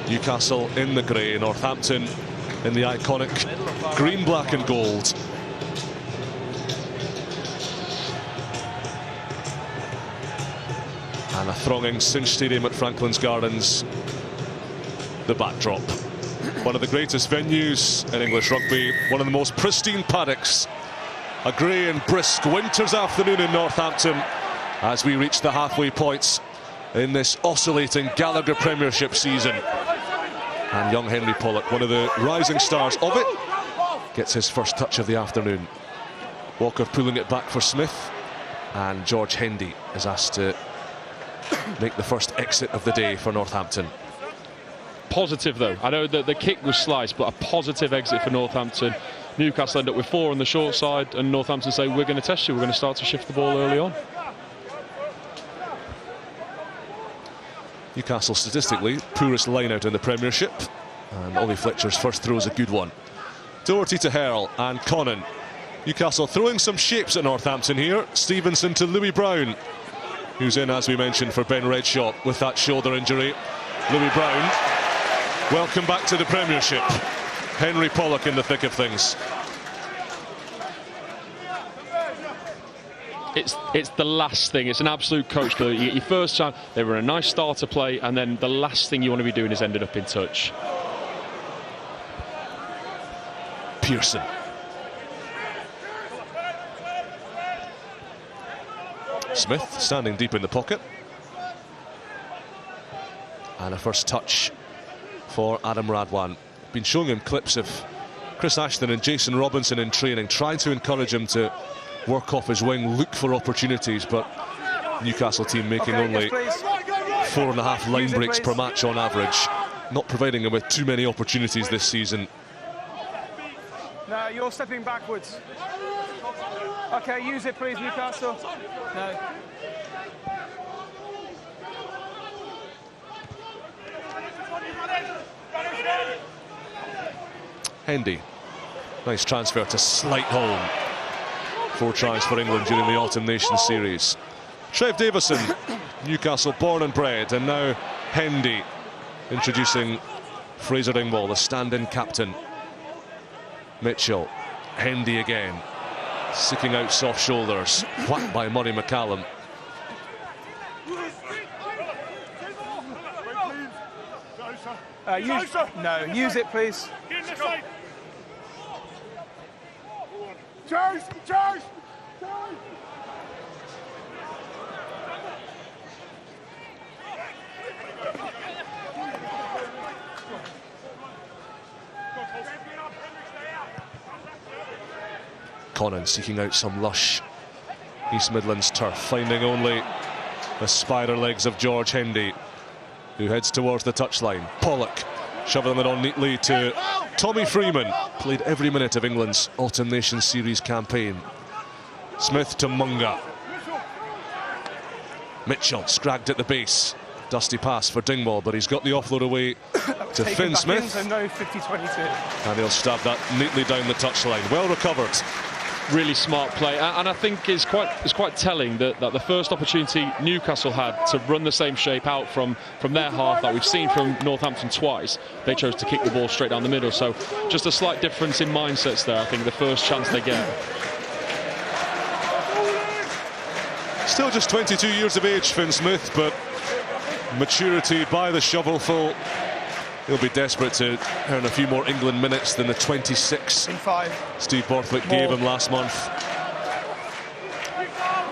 Newcastle in the grey, Northampton in the iconic green, black and gold. And a thronging Cinch Stadium at Franklin's Gardens, the backdrop. One of the greatest venues in English rugby, one of the most pristine paddocks. A grey and brisk winter's afternoon in Northampton as we reach the halfway points in this oscillating Gallagher Premiership season. And young Henry Pollock, one of the rising stars of it, gets his first touch of the afternoon. Walker pulling it back for Smith, and George Hendy is asked to make the first exit of the day for Northampton. Positive though, I know that the kick was sliced, but a positive exit for Northampton. Newcastle end up with 4 on the short side, and Northampton say, we're going to test you, we're going to start to shift the ball early on. Newcastle statistically poorest line out in the Premiership, and Ollie Fletcher's first throw is a good one. Doherty to Hurl and Connon. Newcastle throwing some shapes at Northampton here. Stevenson to Louis Brown, who's in, as we mentioned, for Ben Redshaw with that shoulder injury. Louis Brown, welcome back to the Premiership. Henry Pollock in the thick of things. It's the last thing. It's an absolute coach killer. You get your first chance, they were a nice start to play, and then the last thing you want to be doing is ended up in touch. Pearson. Smith standing deep in the pocket. And a first touch for Adam Radwan. Been showing him clips of Chris Ashton and Jason Robinson in training, trying to encourage him to work off his wing, look for opportunities, but Newcastle team making only 4.5 line breaks per match on average, not providing him with too many opportunities this season. No, you're stepping backwards. Okay, use it please, Newcastle. No. Hendy, nice transfer to Slightholme. 4 tries for England during the Autumn Nations series. Trev Davison, Newcastle born and bred, and now Hendy introducing Fraser Dingwall, the stand-in captain. Mitchell, Hendy again, seeking out soft shoulders, whacked by Murray McCallum. Use it please. Connon seeking out some lush East Midlands turf, finding only the spider legs of George Hendy, who heads towards the touchline. Pollock shoving it on neatly to Tommy Freeman, played every minute of England's Autumn Nations series campaign. Smith to Munga. Mitchell scragged at the base. Dusty pass for Dingwall, but he's got the offload away to Finn Smith. In, so no 50-22. And he'll stab that neatly down the touchline. Well recovered. Really smart play, and I think it's quite telling that the first opportunity Newcastle had to run the same shape out from their half that we've seen from Northampton twice, they chose to kick the ball straight down the middle. So just a slight difference in mindsets there, I think, the first chance they get. Still just 22 years of age, Finn Smith, but maturity by the shovelful. He'll be desperate to earn a few more England minutes than the 26 Steve Borthwick gave him last month.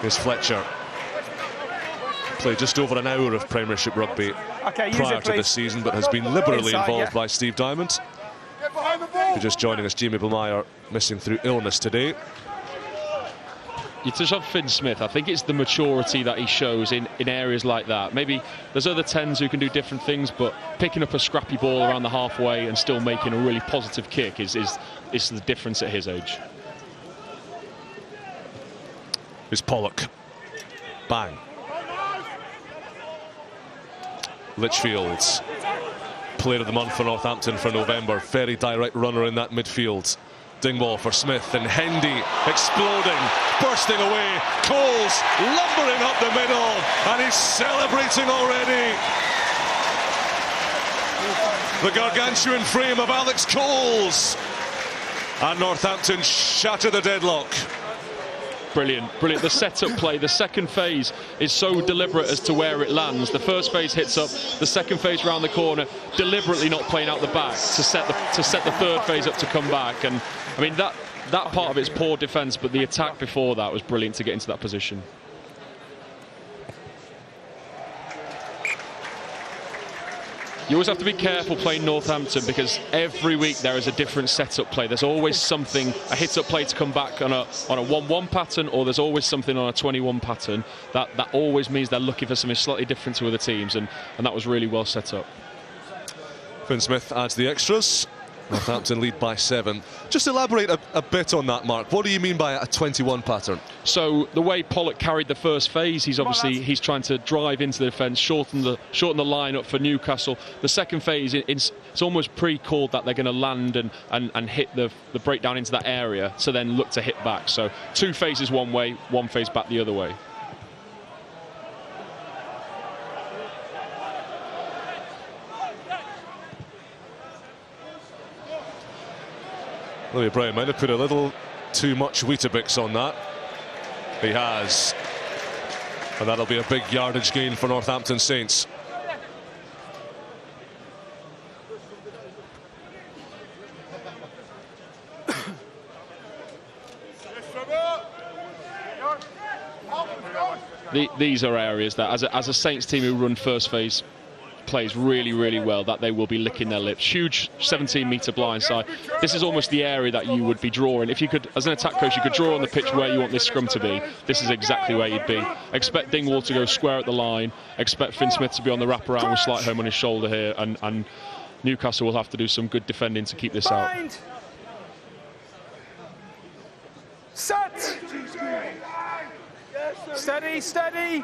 Here's Fletcher. Played just over an hour of Premiership rugby prior to this season, but has been liberally involved by Steve Diamond, who just joining us. Jamie Bilmeyer missing through illness today. You touch on Finn Smith. I think it's the maturity that he shows in areas like that. Maybe there's other 10s who can do different things, but picking up a scrappy ball around the halfway and still making a really positive kick is the difference at his age. Here's Pollock. Bang. Litchfield, player of the month for Northampton for November. Very direct runner in that midfield. Dingwall for Smith, and Hendy exploding, bursting away. Coles lumbering up the middle, and he's celebrating already. The gargantuan frame of Alex Coles. And Northampton shatter the deadlock. Brilliant, brilliant. The set-up play, the second phase is so deliberate as to where it lands. The first phase hits up, the second phase round the corner, deliberately not playing out the back to set the third phase up to come back. And I mean, that part of it's poor defence, but the attack before that was brilliant to get into that position. You always have to be careful playing Northampton because every week there is a different setup play. There's always something, a hit-up play to come back on a 1-1 pattern, or there's always something on a 21 pattern. That always means they're looking for something slightly different to other teams, and that was really well set up. Finn Smith adds the extras. Northampton lead by 7. Just elaborate a bit on that, Mark. What do you mean by a 21 pattern? So the way Pollock carried the first phase, he's trying to drive into the defence, shorten the line up for Newcastle. The second phase, it's almost pre-called that they're going to land and hit the breakdown into that area, to then look to hit back. So 2 phases one way, 1 phase back the other way. Louis Brown might have put a little too much Weetabix on that. He has. And that'll be a big yardage gain for Northampton Saints. These are areas that, as a Saints team who run first phase plays really, really well, that they will be licking their lips. Huge 17-metre blindside. This is almost the area that you would be drawing. If you could, as an attack coach, you could draw on the pitch where you want this scrum to be. This is exactly where you'd be. Expect Dingwall to go square at the line. Expect Finn Smith to be on the wraparound with slight home on his shoulder here. And Newcastle will have to do some good defending to keep this out. Set! Steady, steady!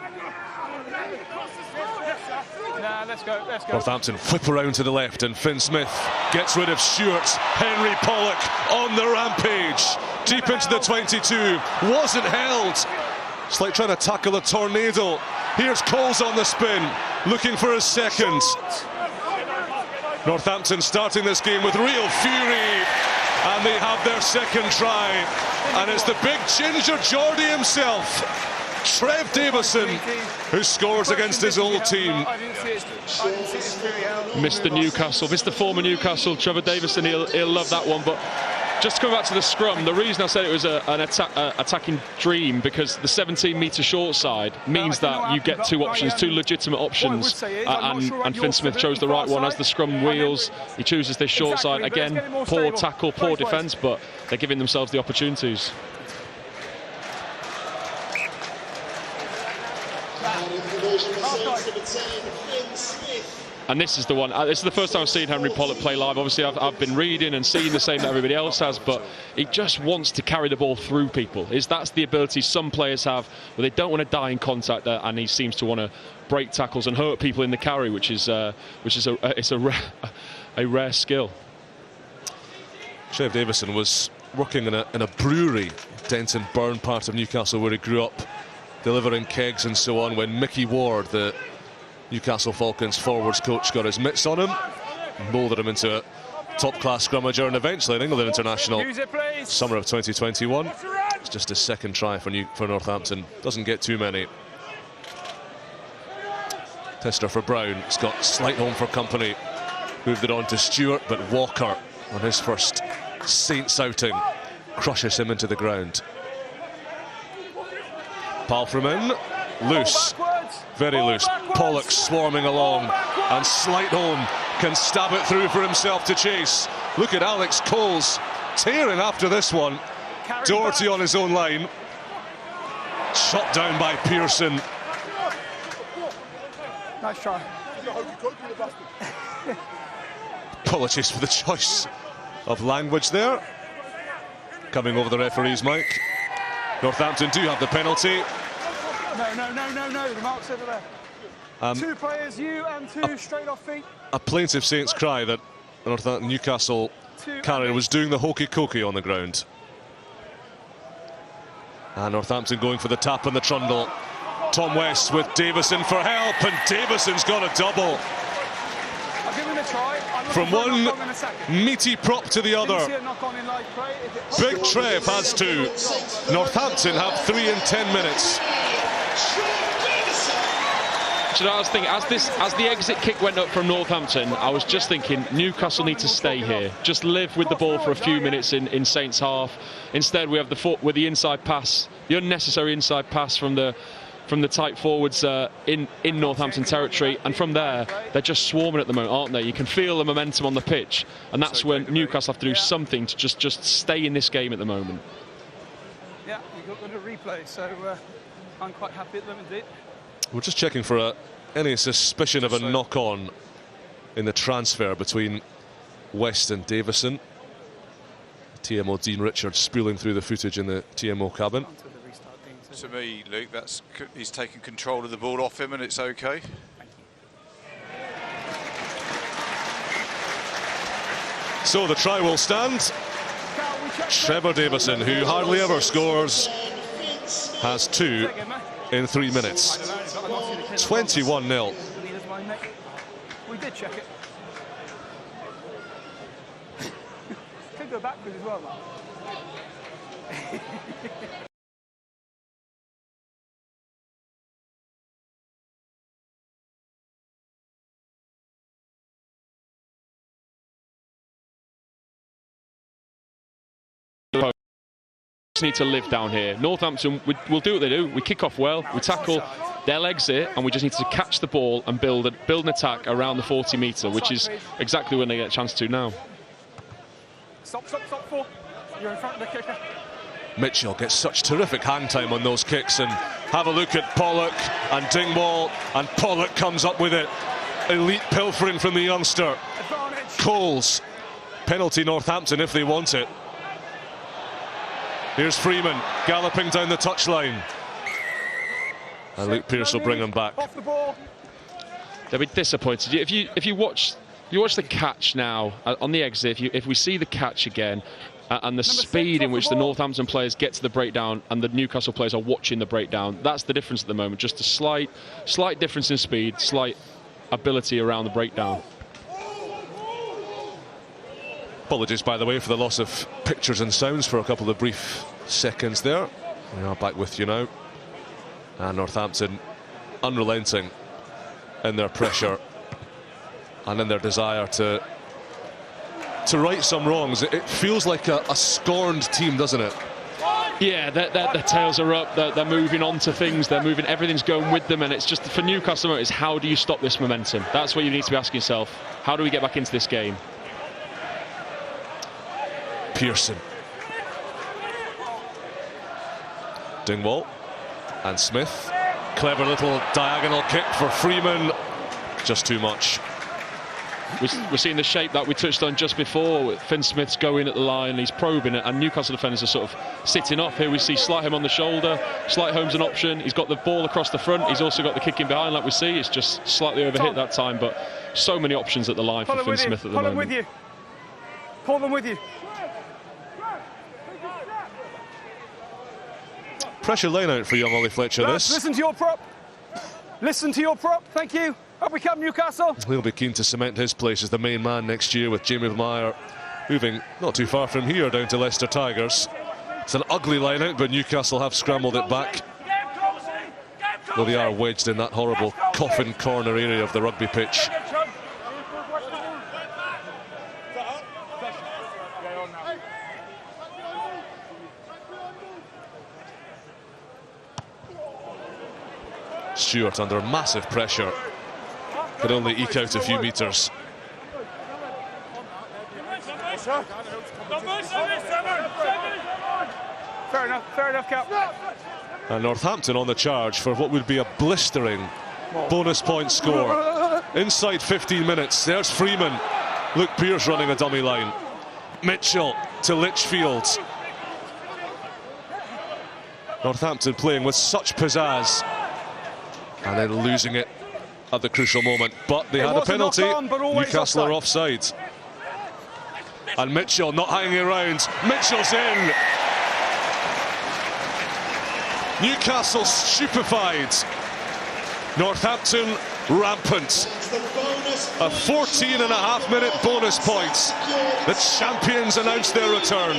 Nah, let's go. Northampton whip around to the left, and Finn Smith gets rid of Stewart. Henry Pollock on the rampage. Deep into the 22. Wasn't held. It's like trying to tackle a tornado. Here's Coles on the spin, looking for his second. Northampton starting this game with real fury, and they have their second try. And it's the big ginger Geordie himself, Trev Davison, who scores against his old team. Mr. Newcastle, Mr. former Newcastle, Trevor Davison, he'll love that one. But just to come back to the scrum, the reason I said it was an attacking dream, because the 17-metre short side means that you get 2 options, 2 legitimate options, and Finn Smith chose the right one. As the scrum wheels, he chooses this short side. Again, poor tackle, poor defence, but they're giving themselves the opportunities. And this is the one. This is the first time I've seen Henry Pollock play live. Obviously, I've been reading and seeing the same that everybody else has, but he just wants to carry the ball through people. That's the ability some players have, where they don't want to die in contact, and he seems to want to break tackles and hurt people in the carry, which is a rare skill. Trev Davison was working in a brewery, Denton Burn, part of Newcastle, where he grew up, delivering kegs and so on, when Mickey Ward, the Newcastle Falcons forwards coach, got his mitts on him, moulded him into a top-class scrummager, and eventually an England international summer of 2021. It's just his second try for Northampton. Doesn't get too many. Tester for Brown. It's got slight home for company. Moved it on to Stewart, but Walker, on his first Saints outing, crushes him into the ground. Pal from in, loose, very loose. Pollock swarming along, and Slightholm can stab it through for himself to chase. Look at Alex Coles tearing after this one. Doherty on his own line, shot down by Pearson. Nice try. Apologies for the choice of language there. Coming over the referee's mic. Northampton do have the penalty. No, the mark's over there. 2 players, you and 2 straight off feet. A plaintive Saints cry that Newcastle carrier was doing the hokey-cokey on the ground. And Northampton going for the tap and the trundle. Tom West with Davison for help, and Davison's got a double. I'll give him the From one meaty prop to the other. Big Trev has 2. Northampton have 3 in 10 minutes. You know, I was thinking, as the exit kick went up from Northampton, I was just thinking Newcastle need to stay here, just live with the ball for a few minutes in Saints half. Instead, we have the inside pass, the unnecessary inside pass from the tight forwards in Northampton territory, and from there they're just swarming at the moment, aren't they? You can feel the momentum on the pitch, and that's when Newcastle have to do something to just stay in this game at the moment. Yeah, we've got a replay, so I'm quite happy at them indeed. We're just checking for any suspicion of a knock-on in the transfer between West and Davison. TMO Dean Richards spooling through the footage in the TMO cabin. To me, Luke, he's taken control of the ball off him and it's okay. So the try will stand. Trevor Davison, who hardly ever scores, has 2 in 3 minutes. 21-0. We did check it. Could go backwards as well, man. Need to live down here. Northampton will do what they do. We kick off well, we tackle, they'll exit, and we just need to catch the ball and build an attack around the 40-metre, which is exactly when they get a chance to now. Stop, 4. You're in front of the kicker. Mitchell gets such terrific hang time on those kicks, and have a look at Pollock and Dingwall, and Pollock comes up with it. Elite pilfering from the youngster. Coles. Penalty Northampton if they want it. Here's Freeman galloping down the touchline. And Luke Pearce will bring him back. They'll be disappointed. If you watch the catch now on the exit, if we see the catch again, and the speed in which the Northampton players get to the breakdown and the Newcastle players are watching the breakdown, that's the difference at the moment. Just a slight difference in speed, slight ability around the breakdown. Apologies, by the way, for the loss of pictures and sounds for a couple of brief seconds there. We are back with you now. And Northampton unrelenting in their pressure and in their desire to right some wrongs. It feels like a scorned team, doesn't it? Yeah, their tails are up, they're moving on to things, everything's going with them, and it's just, for Newcastle, it's how do you stop this momentum? That's what you need to be asking yourself. How do we get back into this game? Pearson. Dingwall and Smith. Clever little diagonal kick for Freeman. Just too much. We're seeing the shape that we touched on just before. Finn Smith's going at the line, he's probing it, and Newcastle defenders are sort of sitting up. Here we see Slightholme on the shoulder. Slightholme's an option. He's got the ball across the front. He's also got the kick in behind, like we see. It's just slightly overhit that time, but so many options at the line for Finn Smith at the moment. Pull them with you. Pull them with you. Pressure line out for young Ollie Fletcher. This. Listen to your prop. Listen to your prop. Thank you. Up we come, Newcastle. He'll be keen to cement his place as the main man next year, with Jamie Meyer moving not too far from here down to Leicester Tigers. It's an ugly line out, but Newcastle have scrambled it back. Though they are wedged in that horrible coffin corner area of the rugby pitch. Stewart under massive pressure, could only eke out a few metres. Fair enough, Cap. And Northampton on the charge for what would be a blistering bonus point score. Inside 15 minutes, there's Freeman. Luke Pearce running a dummy line. Mitchell to Litchfield. Northampton playing with such pizzazz, and then losing it at the crucial moment. But they had a penalty. Newcastle are offside. And Mitchell not hanging around. Mitchell's in. Newcastle stupefied. Northampton rampant. A 14.5-minute bonus point. The champions announce their return.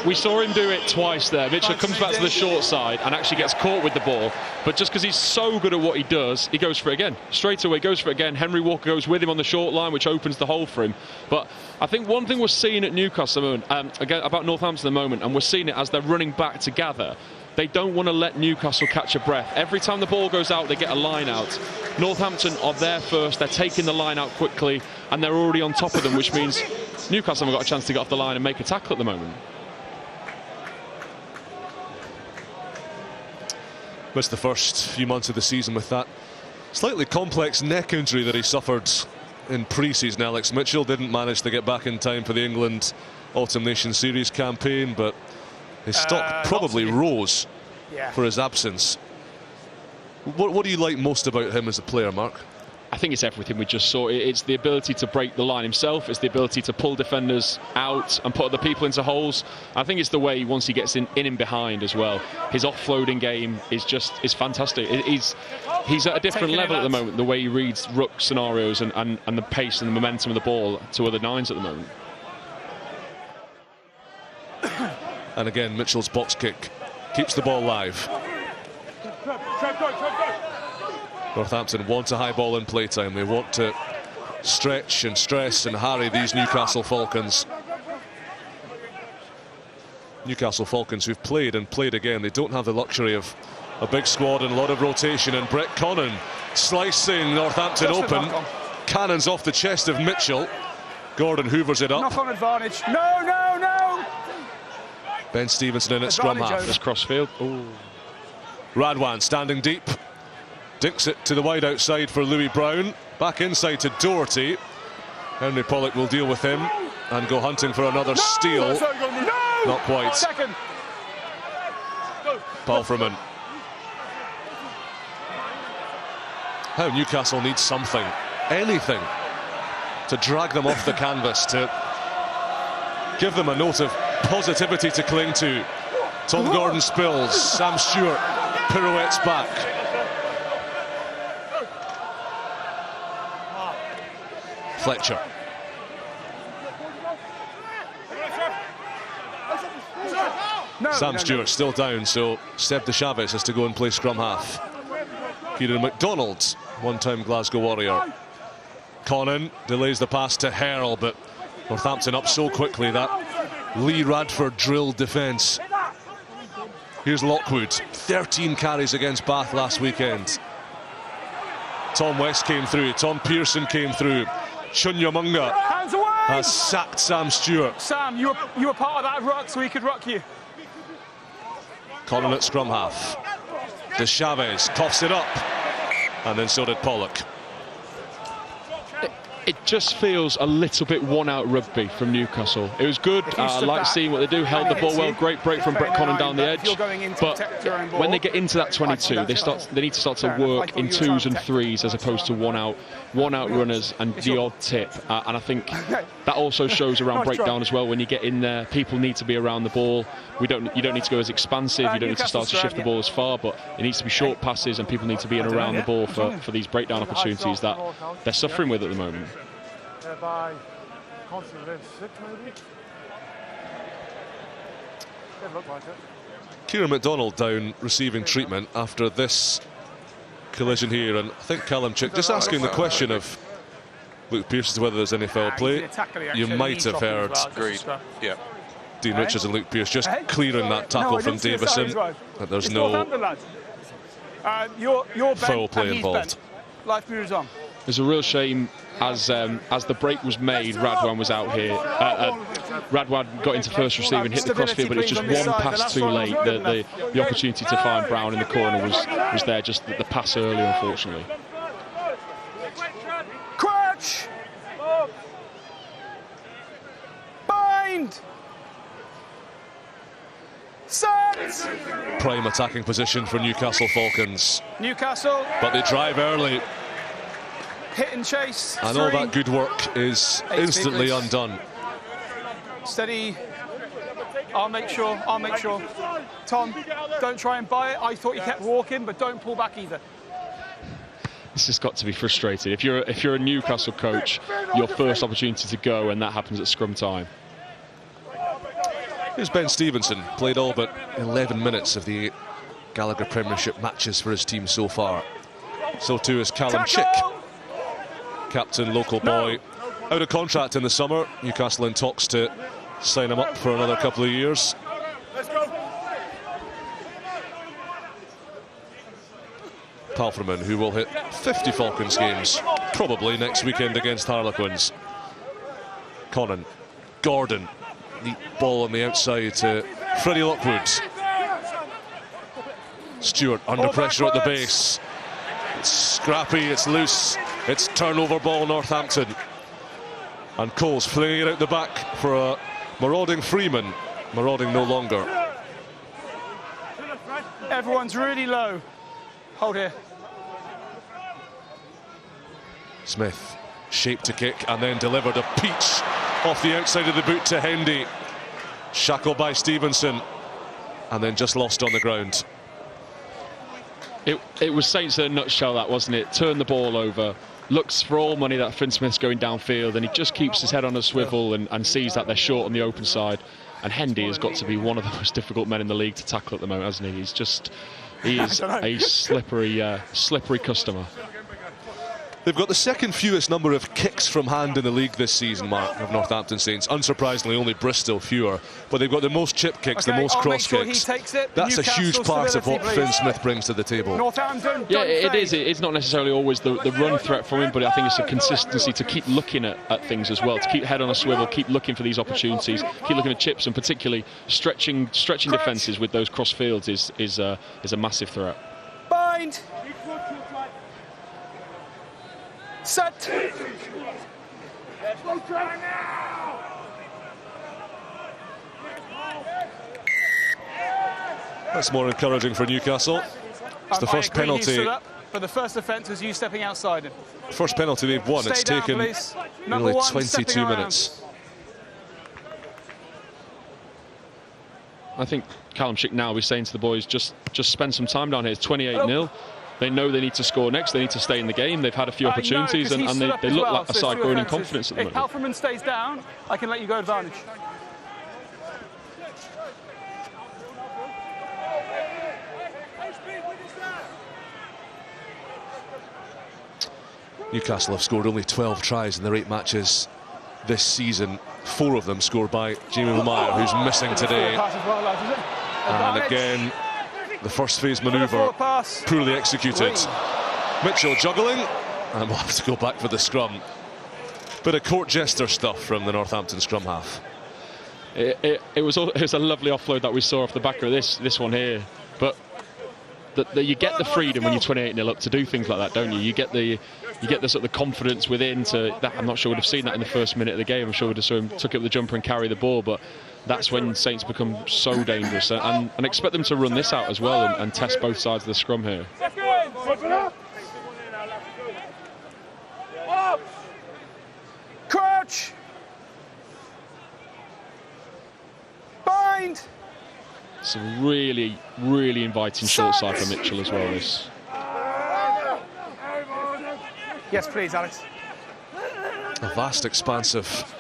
We saw him do it twice there. Mitchell comes back to the short side and actually gets caught with the ball, but just because he's so good at what he does, he goes for it again. Straight away goes for it again. Henry Walker goes with him on the short line, which opens the hole for him. But I think one thing we're seeing at Newcastle at the moment, again about Northampton at the moment, and we're seeing it as they're running back to gather, they don't want to let Newcastle catch a breath. Every time the ball goes out, they get a line out. Northampton are there first, they're taking the line out quickly, and they're already on top of them, which means Newcastle haven't got a chance to get off the line and make a tackle at the moment. Missed the first few months of the season with that slightly complex neck injury that he suffered in pre-season. Alex Mitchell didn't manage to get back in time for the England Autumn Nation Series campaign, but his stock probably rose for his absence. What do you like most about him as a player, Mark? I think it's everything we just saw. It's the ability to break the line himself. It's the ability to pull defenders out and put other people into holes. I think it's the way once he gets in and behind as well. His offloading game is fantastic. He's at a different level at the moment. The way he reads ruck scenarios and the pace and the momentum of the ball to other nines at the moment. And again, Mitchell's box kick keeps the ball live. Northampton want a high ball in playtime. They want to stretch and stress and harry these Newcastle Falcons. Newcastle Falcons who've played and played again. They don't have the luxury of a big squad and a lot of rotation. And Brett Connon slicing Northampton open. Cannons off the chest of Mitchell. Gordon hoovers it up. Knock on advantage. No, no, no! Ben Stevenson in at scrum half. This crossfield. Ooh. Radwan standing deep. Dinks it to the wide outside for Louis Brown. Back inside to Doherty. Henry Pollock will deal with him and go hunting for another steal. No! Not quite. Second. Palfreman. How Newcastle needs something, anything, to drag them off the canvas, to give them a note of positivity to cling to. Tom Gordon spills. Sam Stewart pirouettes back. Fletcher. Sam Stewart still down, so Seb de Chavez has to go and play scrum half. Kieran MacDonald, one-time Glasgow Warrior. Connon delays the pass to Hurl, but Northampton up so quickly that Lee Radford drilled defence. Here's Lockwood, 13 carries against Bath last weekend. Tom West came through, Tom Pearson came through. Chunyamunga has sacked Sam Stewart. Sam, you were part of that ruck, so he could ruck you. Connon at scrum half. De Chavez coughs it up, and then so did Pollock. It just feels a little bit one-out rugby from Newcastle. It was good. I like seeing what they do. Held the ball well. Great break from Brett Connon down the edge. But when they get into that 22, they need to start to work in twos and threes as opposed to one-out runners and the odd tip. And I think that also shows around breakdown as well. When you get in there, people need to be around the ball. You don't need to go as expansive. You don't need to start to shift the ball as far. But it needs to be short passes, and people need to be in around the ball for these breakdown opportunities that they're suffering with at the moment. By constantly 6 maybe. Didn't look like it. Kieran MacDonald down receiving treatment after this collision here, and I think Callum Chick just asking the question of Luke Pearce as to whether there's any foul play. You might have heard Dean Richards and Luke Pearce just clearing that tackle from Davison, that there's no foul play involved. Life moves on. It's a real shame as the break was made, Radwan was out here. Radwan got into first receive and hit the crossfield, but it's just one pass too late. The opportunity to find Brown in the corner was there, just the pass early, unfortunately. Crouch! Bind! Set! Prime attacking position for Newcastle Falcons. Newcastle. But they drive early. Hit and chase. And all that good work is instantly undone. Steady. I'll make sure. Tom, don't try and buy it. I thought you kept walking, but don't pull back either. this has got to be frustrating. If you're a Newcastle coach, your first opportunity to go, and that happens at scrum time. Here's Ben Stevenson, played all but 11 minutes of the Gallagher Premiership matches for his team so far. So too is Callum Chick, captain, local boy, out of contract in the summer. Newcastle in talks to sign him up for another couple of years. Palfreman, who will hit 50 Falcons games probably next weekend against Harlequins. Conan, Gordon, neat ball on the outside to Freddie Lockwood. Stewart under pressure at the base. It's scrappy, it's loose, it's turnover ball Northampton. And Cole's flinging it out the back for a marauding Freeman. Marauding no longer. Everyone's really low. Hold here. Smith, shaped to kick and then delivered a peach off the outside of the boot to Hendy. Shackled by Stevenson and then just lost on the ground. It was Saints in a nutshell, that, wasn't it? Turned the ball over, looks for all money that Finn Smith's going downfield, and he just keeps his head on a swivel and sees that they're short on the open side. And Hendy has got to be one of the most difficult men in the league to tackle at the moment, hasn't he? He is a slippery customer. They've got the second fewest number of kicks from hand in the league this season, Mark, of Northampton Saints. Unsurprisingly, only Bristol fewer. But they've got the most chip kicks, the most cross kicks. That's a huge part of what Finn Smith brings to the table. Yeah, it is. It's not necessarily always the run threat from him, but I think it's a consistency to keep looking at things as well, to keep head on a swivel, keep looking for these opportunities, keep looking at chips, and particularly stretching defences with those cross fields is a massive threat. Bind. Set. That's more encouraging for Newcastle. It's the first penalty. But the first offence was you stepping outside him. First penalty they've won. It's taken nearly 22 minutes. I think Callum Chick now is saying to the boys, just spend some time down here. It's 28-0. They know they need to score next. They need to stay in the game. They've had a few opportunities, and they look like a side growing in confidence at the moment. If Palfreman stays down, I can let you go advantage. Newcastle have scored only 12 tries in their 8 matches this season. 4 of them scored by Jamie Lamire, who's missing today. And again, the first phase manoeuvre poorly executed. Mitchell juggling, and we'll have to go back for the scrum. Bit of court jester stuff from the Northampton scrum half. It was a lovely offload that we saw off the back of this one here, but you get the freedom when you're 28-0 up to do things like that, don't you? You get the sort of confidence within to that. I'm not sure we'd have seen that in the first minute of the game. I'm sure we'd have saw him took up the jumper and carry the ball, but that's when Saints become so dangerous, and expect them to run this out as well and test both sides of the scrum here. Crouch. Bind. It's a really inviting short side for Mitchell as well. This. Yes, please, Alex. A vast expanse of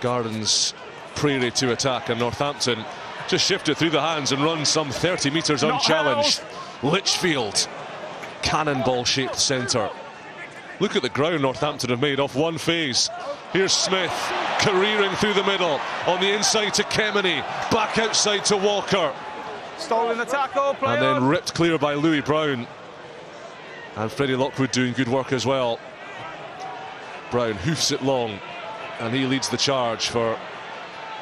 gardens, prairie to attack, and Northampton just shift it through the hands and run some 30 metres unchallenged. Litchfield, cannonball-shaped centre. Look at the ground Northampton have made off one phase. Here's Smith, careering through the middle, on the inside to Kemeny, back outside to Walker. Stolen the tackle, play and then on. Ripped clear by Louis Brown. And Freddie Lockwood doing good work as well. Brown hoofs it long, and he leads the charge for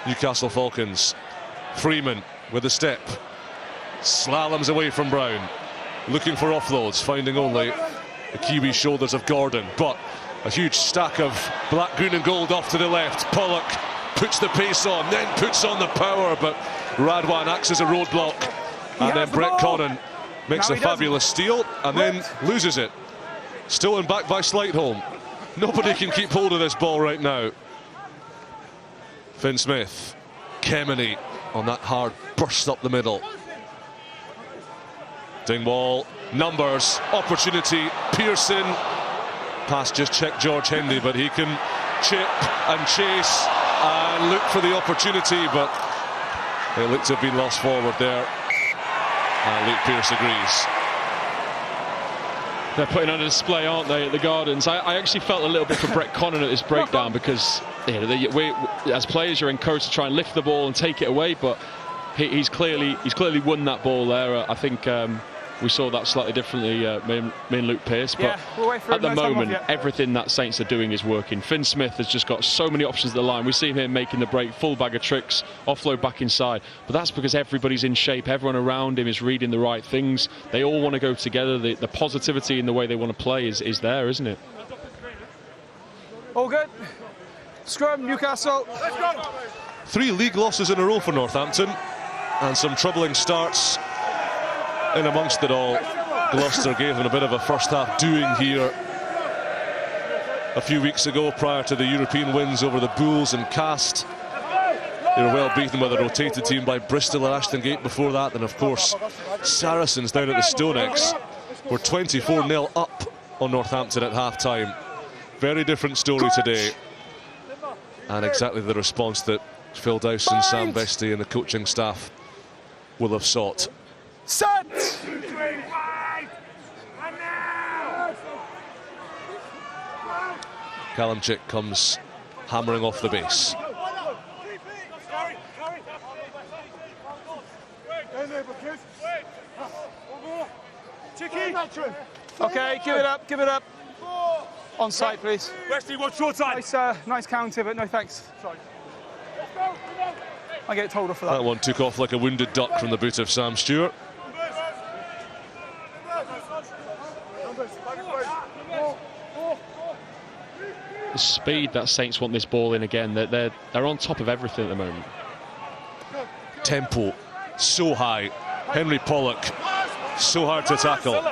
Newcastle Falcons. Freeman with a step, slaloms away from Brown, looking for offloads, finding only the Kiwi shoulders of Gordon, but a huge stack of black, green and gold off to the left. Pollock puts the pace on, then puts on the power, but Radwan acts as a roadblock, and then Brett Conan makes a fabulous steal and then loses it. Stolen back by Slightholm. Nobody can keep hold of this ball right now. Finn Smith, Kemeny on that hard burst up the middle. Dingwall, numbers, opportunity, Pearson. Pass just checked George Hendy, but he can chip and chase and look for the opportunity, but it looked to have been lost forward there. And Luke Pearce agrees. They're putting on a display, aren't they, at the Gardens? I actually felt a little bit for Brett Connon at this breakdown, because as players you're encouraged to try and lift the ball and take it away, but he's clearly won that ball there. I think we saw that slightly differently, me and Luke Pearce, but at the moment everything that Saints are doing is working. Finn Smith has just got so many options at the line. We see him making the break, full bag of tricks, offload back inside, but that's because everybody's in shape. Everyone around him is reading the right things. They all want to go together. The positivity in the way they want to play is there, isn't it? All good. Scrum, Newcastle. Let's go. 3 league losses in a row for Northampton, and some troubling starts in amongst it all. Gloucester gave them a bit of a first half doing here a few weeks ago prior to the European wins over the Bulls and Cast. They were well beaten by the rotated team by Bristol and Ashton Gate before that, and of course Saracens down at the Stonex were 24-0 up on Northampton at half time. Very different story today, and exactly the response that Phil Dowson, Sam Bestie and the coaching staff will have sought. Set! Callum Chick comes hammering off the base. Okay, give it up, give it up. On site, please. Wesley, what's your time? Nice counter, but no thanks. Sorry. I get told off for that. That one took off like a wounded duck from the boot of Sam Stewart. The speed that Saints want this ball in again, they're on top of everything at the moment. Tempo so high. Henry Pollock so hard to tackle.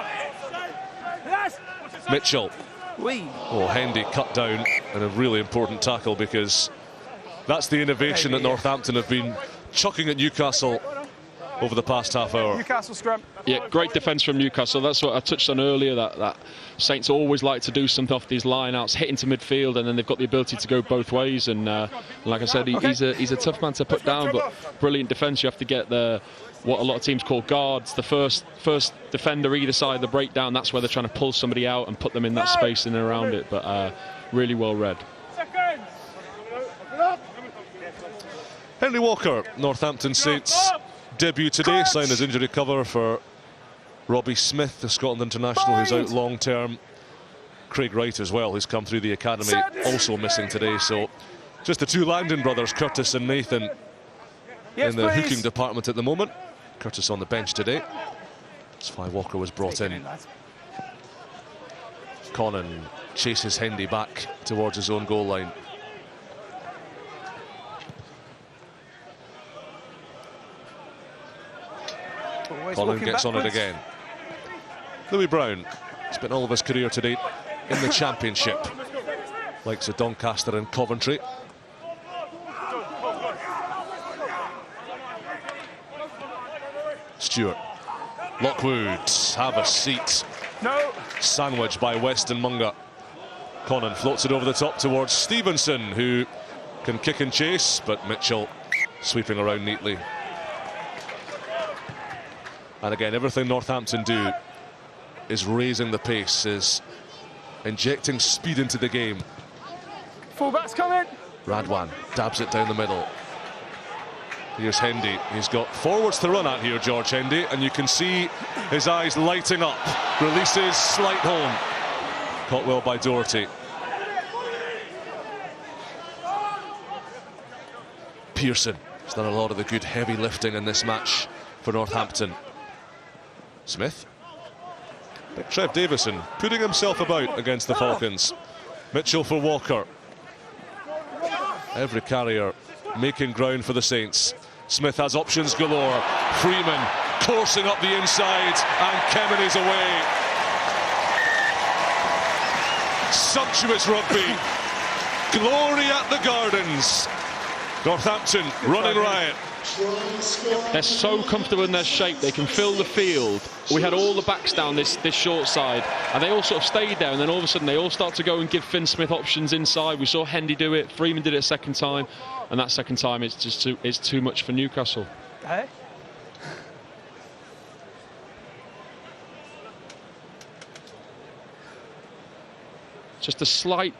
Mitchell. Oh, Hendy cut down, and a really important tackle, because that's the innovation that Northampton have been chucking at Newcastle over the past half hour. Newcastle scrum. Yeah, great defence from Newcastle. That's what I touched on earlier, that Saints always like to do something off these line-outs, hit into midfield, and then they've got the ability to go both ways. And like I said, he's a tough man to put down, but brilliant defence. You have to get what a lot of teams call guards, the first defender either side of the breakdown. That's where they're trying to pull somebody out and put them in that space in and around it, but really well read. Henry Walker, Northampton Saints debut today, signed as injury cover for Robbie Smith, the Scotland international, who's out long term. Craig Wright as well, who's come through the academy, also missing today. So just the 2 Langdon brothers, Curtis and Nathan, in the hooking department at the moment. Curtis on the bench today. That's why Walker was brought in. Connon chases Hendy back towards his own goal line. Connon gets on it again. Louis Brown spent all of his career to date in the Championship, likes of Doncaster and Coventry. Stewart. Lockwood, have a seat. No. Sandwich by Weston Munga. Connon floats it over the top towards Stevenson, who can kick and chase, but Mitchell sweeping around neatly. And again, everything Northampton do is raising the pace, is injecting speed into the game. Fullback's coming. Radwan dabs it down the middle. Here's Hendy. He's got forwards to run at here, George Hendy, and you can see his eyes lighting up. Releases, slight home. Caught well by Doherty. Pearson has done a lot of the good heavy lifting in this match for Northampton. Smith. Big Trev Davison putting himself about against the Falcons. Mitchell for Walker. Every carrier making ground for the Saints. Smith has options galore. Freeman coursing up the inside, and Kemen is away. Sumptuous rugby. Glory at the Gardens. Northampton running riot. They're so comfortable in their shape, they can fill the field. We had all the backs down this short side, and they all sort of stayed there, and then all of a sudden they all start to go and give Finn Smith options inside. We saw Hendy do it, Freeman did it a second time, and that second time it's just too much for Newcastle. Hey? Just a slight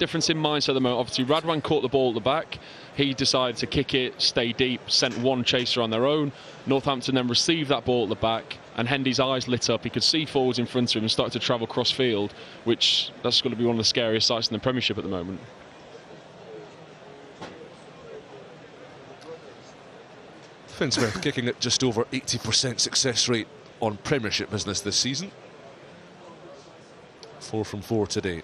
difference in mindset at the moment. Obviously, Radwan caught the ball at the back. He decided to kick it, stay deep, sent one chaser on their own. Northampton then received that ball at the back, and Hendy's eyes lit up. He could see forwards in front of him and started to travel cross field, which that's going to be one of the scariest sights in the Premiership at the moment. Finn Smith kicking at just over 80% success rate on Premiership business this season. 4 from 4 today.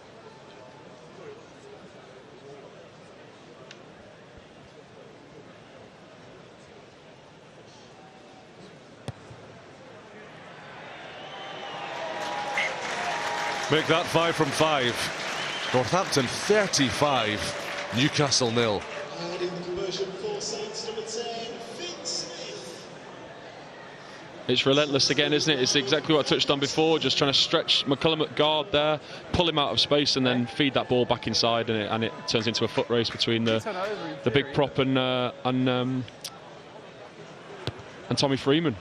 Make that 5 from 5. Northampton 35, Newcastle 0. And in the conversion for Saints, number 10, Finn Smith. It's relentless again, isn't it? It's exactly what I touched on before, just trying to stretch McCullum at guard there, pull him out of space, and then feed that ball back inside, and it turns into a foot race between the big prop and Tommy Freeman.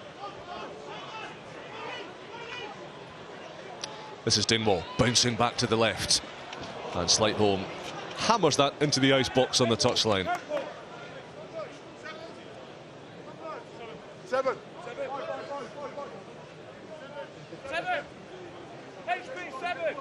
This is Dingwall bouncing back to the left, and Slightholm hammers that into the ice box on the touchline. 7. 7. HP 7.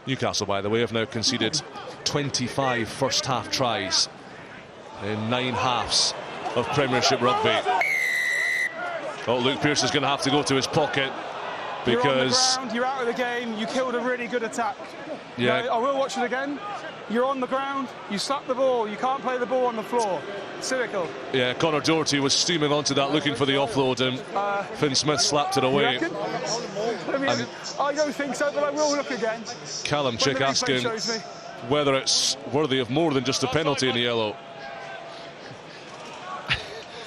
Newcastle, by the way, have now conceded 25 first-half tries in 9 halves of Premiership Rugby. Oh, Luke Pearce is going to have to go to his pocket because... You're on the ground, you're out of the game, you killed a really good attack. Yeah. No, I will watch it again. You're on the ground, you slap the ball, you can't play the ball on the floor. Cynical. Yeah, Connor Doherty was steaming onto that looking for the offload, and Finn Smith slapped it away. I don't think so, but I will look again. Callum Chick asking whether it's worthy of more than just a penalty in the yellow.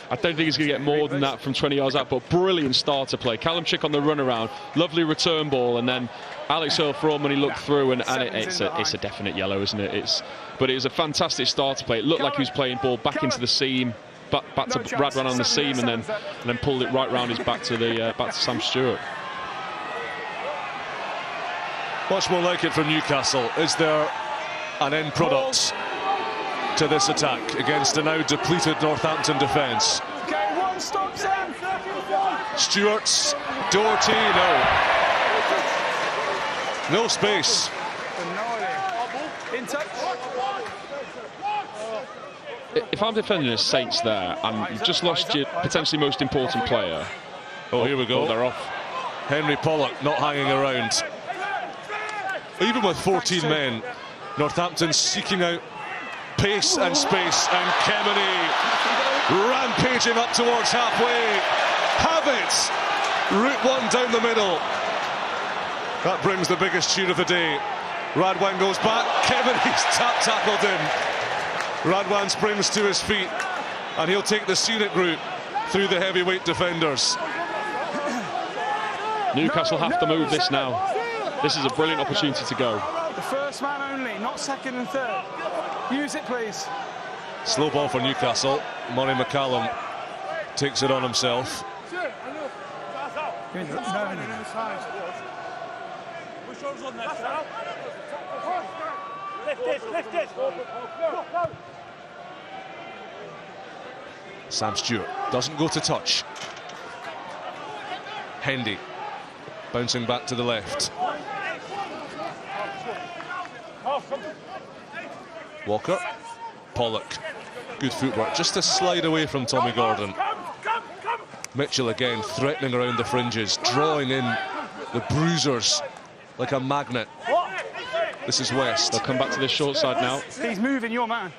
I don't think he's going to get more than that from 20 yards out, but brilliant starter play. Callum Chick on the run around, lovely return ball, and then Alex Earl for all when he looked through, and it's a definite yellow, isn't it? But it was a fantastic starter play. It looked like he was playing ball back into the seam, back to Radwan on the seam, and then pulled it right round his back to Sam Stewart. Much more like it from Newcastle. Is there an end product to this attack against a now depleted Northampton defence? Okay, one stop, Sam. Stewart's, Doherty, no space. In touch. If I'm defending the Saints there, and you've just lost your potentially most important player. Oh, here we go. Oh, they're off. Henry Pollock not hanging around. Even with 14 men, Northampton seeking out pace and space, and Kemeny rampaging up towards halfway. Have it! Route one down the middle. That brings the biggest cheer of the day. Radwan goes back, Kemeny's tackled him. Radwan springs to his feet, and he'll take the scenic route through the heavyweight defenders. Newcastle have to move this now. This is a brilliant opportunity to go. The first man only, not second and third. Use it, please. Slow ball for Newcastle. Murray McCallum takes it on himself. Sam Stewart doesn't go to touch. Hendy bouncing back to the left. Walker, Pollock, good footwork, just a slide away from Tommy Gordon. Mitchell again threatening around the fringes, drawing in the bruisers like a magnet. This is West. They'll come back to the short side now. He's moving, your man.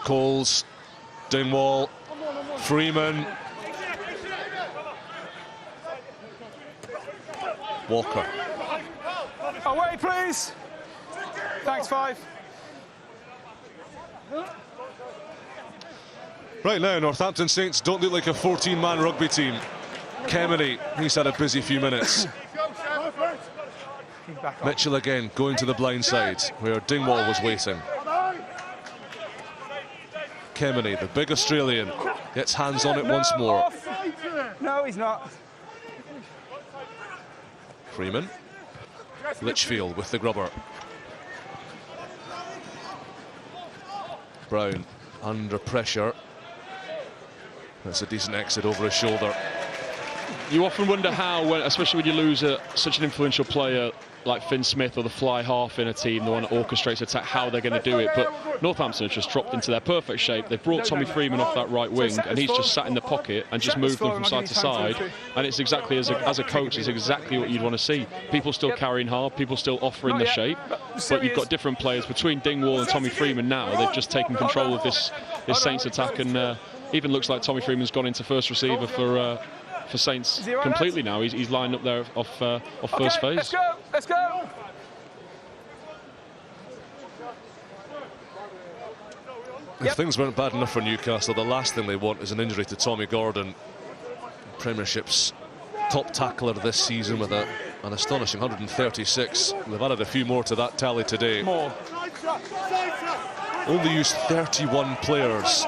Coles, Dingwall, Freeman. Walker. Away, please. Thanks, 5. Right now, Northampton Saints don't look like a 14-man rugby team. Kemeny, he's had a busy few minutes. Mitchell again going to the blind side where Dingwall was waiting. Kemeny, the big Australian, gets hands on it once more. No, he's not. Freeman. Litchfield with the grubber. Brown under pressure. That's a decent exit over his shoulder. You often wonder how, especially when you lose such an influential player like Finn Smith or the fly half in a team, the one that orchestrates attack, how they're going to do it. But Northampton has just dropped into their perfect shape. They've brought Tommy Freeman off that right wing, and he's just sat in the pocket and just moved them from side to side. And it's exactly, as a coach, it's exactly what you'd want to see. People still carrying hard, people still offering the shape, but you've got different players between Dingwall and Tommy Freeman now. They've just taken control of this Saints attack, and even looks like Tommy Freeman's gone into first receiver for Saints completely now. He's lined up there off first phase. Let's go, let's go. If things weren't bad enough for Newcastle, the last thing they want is an injury to Tommy Gordon, Premiership's top tackler this season with an astonishing 136. They've added a few more to that tally today. Only used 31 players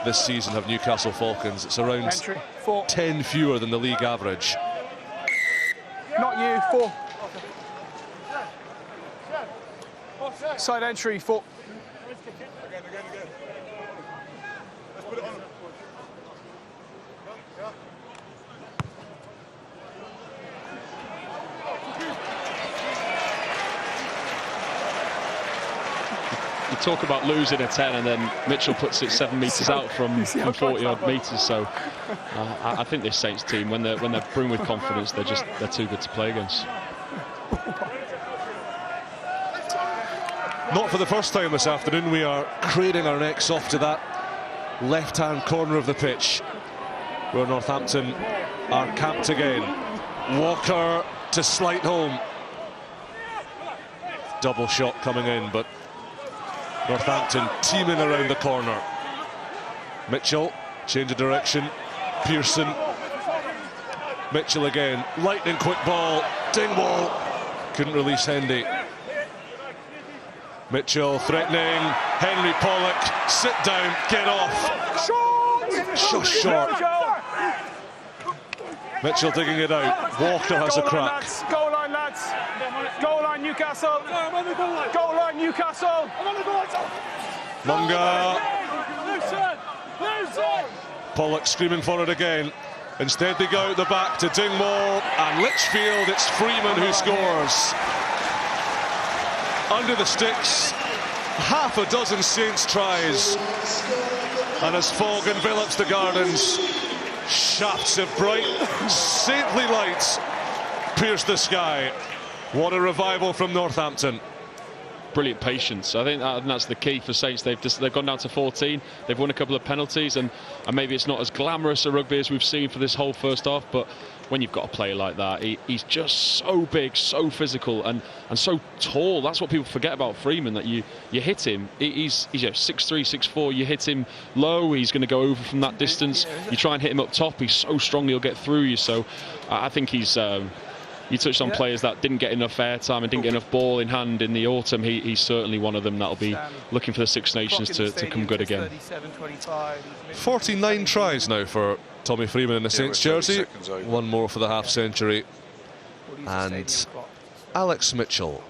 this season have Newcastle Falcons. It's around 10 fewer than the league average. Not you, 4. Side entry, 4. You talk about losing a 10 and then Mitchell puts it 7 metres out from 40 odd metres. So I think this Saints team, when they're brewing with confidence, they're too good to play against. Not for the first time this afternoon, we are craning our necks off to that left-hand corner of the pitch where Northampton are camped again. Walker to slide home. Double shot coming in, but Northampton teaming around the corner. Mitchell, change of direction. Pearson. Mitchell again. Lightning quick ball. Dingwall. Couldn't release Hendy. Mitchell threatening. Henry Pollock. Sit down. Get off. Shot short. Mitchell digging it out. Walker has a crack. Goal line, lads. Goal line, Newcastle. Goal line, Newcastle. Munga. Pollock screaming for it again. Instead they go out the back to Dingwall and Litchfield. It's Freeman who scores. Under the sticks. Half a dozen Saints tries. And as fog envelops the gardens, shafts of bright, saintly lights pierce the sky. What a revival from Northampton. Brilliant patience. I think that's the key for Saints. They've gone down to 14. They've won a couple of penalties, and maybe it's not as glamorous a rugby as we've seen for this whole first half, but when you've got a player like that, he's just so big, so physical, and so tall. That's what people forget about Freeman, that you hit him. He's 6'3", 6'4". You hit him low, he's going to go over from that distance. You try and hit him up top, he's so strong he'll get through you. So I think he's... you touched on players that didn't get enough airtime and didn't get enough ball in hand in the autumn. He's certainly one of them that'll be looking for the Six Nations to come good again. 49 tries now for Tommy Freeman in the Saints jersey. One more for the half century. And Alex Mitchell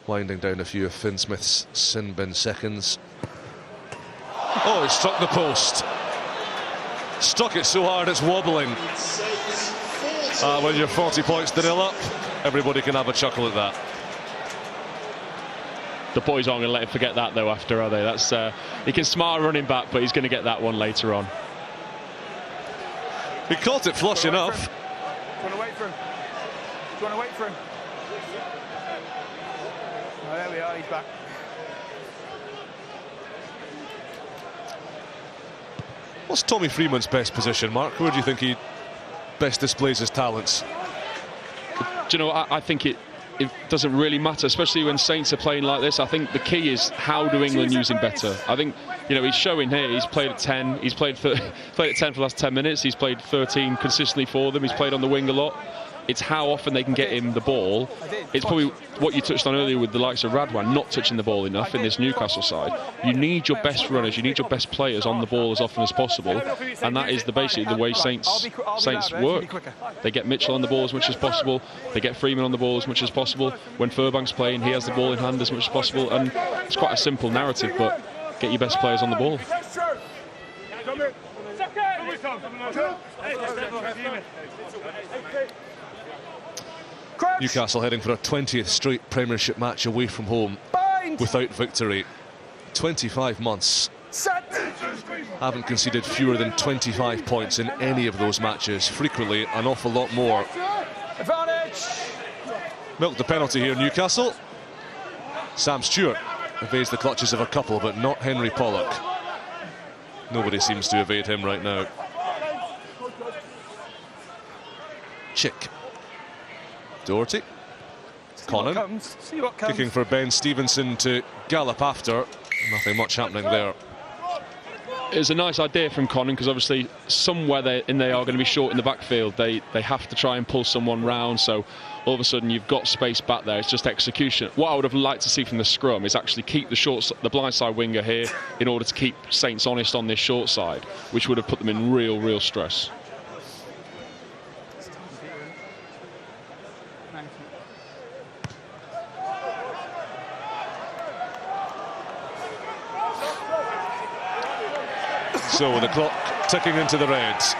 winding down a few of Finn Smith's sin bin seconds. Oh, he struck the post. Struck it so hard it's wobbling. When you're 40 points to 0 up, everybody can have a chuckle at that. The boys aren't going to let him forget that though after, are they? That's he can smile running back, but he's going to get that one later on. He caught it flush enough. Do you want to wait for him? Do you want to wait for him? Oh, there we are, he's back. What's Tommy Freeman's best position, Mark? Where do you think he best displays his talents? Do you know, I think it doesn't really matter, especially when Saints are playing like this. I think the key is how do England use him better. I think, you know, he's showing here, he's played at 10, he's played at 10 for the last 10 minutes, he's played 13 consistently for them, he's played on the wing a lot. It's how often they can get him the ball. It's probably what you touched on earlier with the likes of Radwan not touching the ball enough in this Newcastle side. You need your best runners, you need your best players on the ball as often as possible, and that is basically the way Saints work. They get Mitchell on the ball as much as possible, they get Freeman on the ball as much as possible. When Furbank's playing, he has the ball in hand as much as possible, and it's quite a simple narrative, but get your best players on the ball. Newcastle heading for a 20th straight Premiership match away from home without victory. 25 months. Haven't conceded fewer than 25 points in any of those matches. Frequently an awful lot more. Advantage. Milked the penalty here, Newcastle. Sam Stewart evades the clutches of a couple, but not Henry Pollock. Nobody seems to evade him right now. Chick. Doherty. Conan. Kicking for Ben Stevenson to gallop after. Nothing much happening there. It's a nice idea from Conan, because obviously somewhere they are going to be short in the backfield. They have to try and pull someone round, so all of a sudden you've got space back there. It's just execution. What I would have liked to see from the scrum is actually keep the blindside winger here in order to keep Saints honest on this short side, which would have put them in real stress. So the clock ticking into the Reds.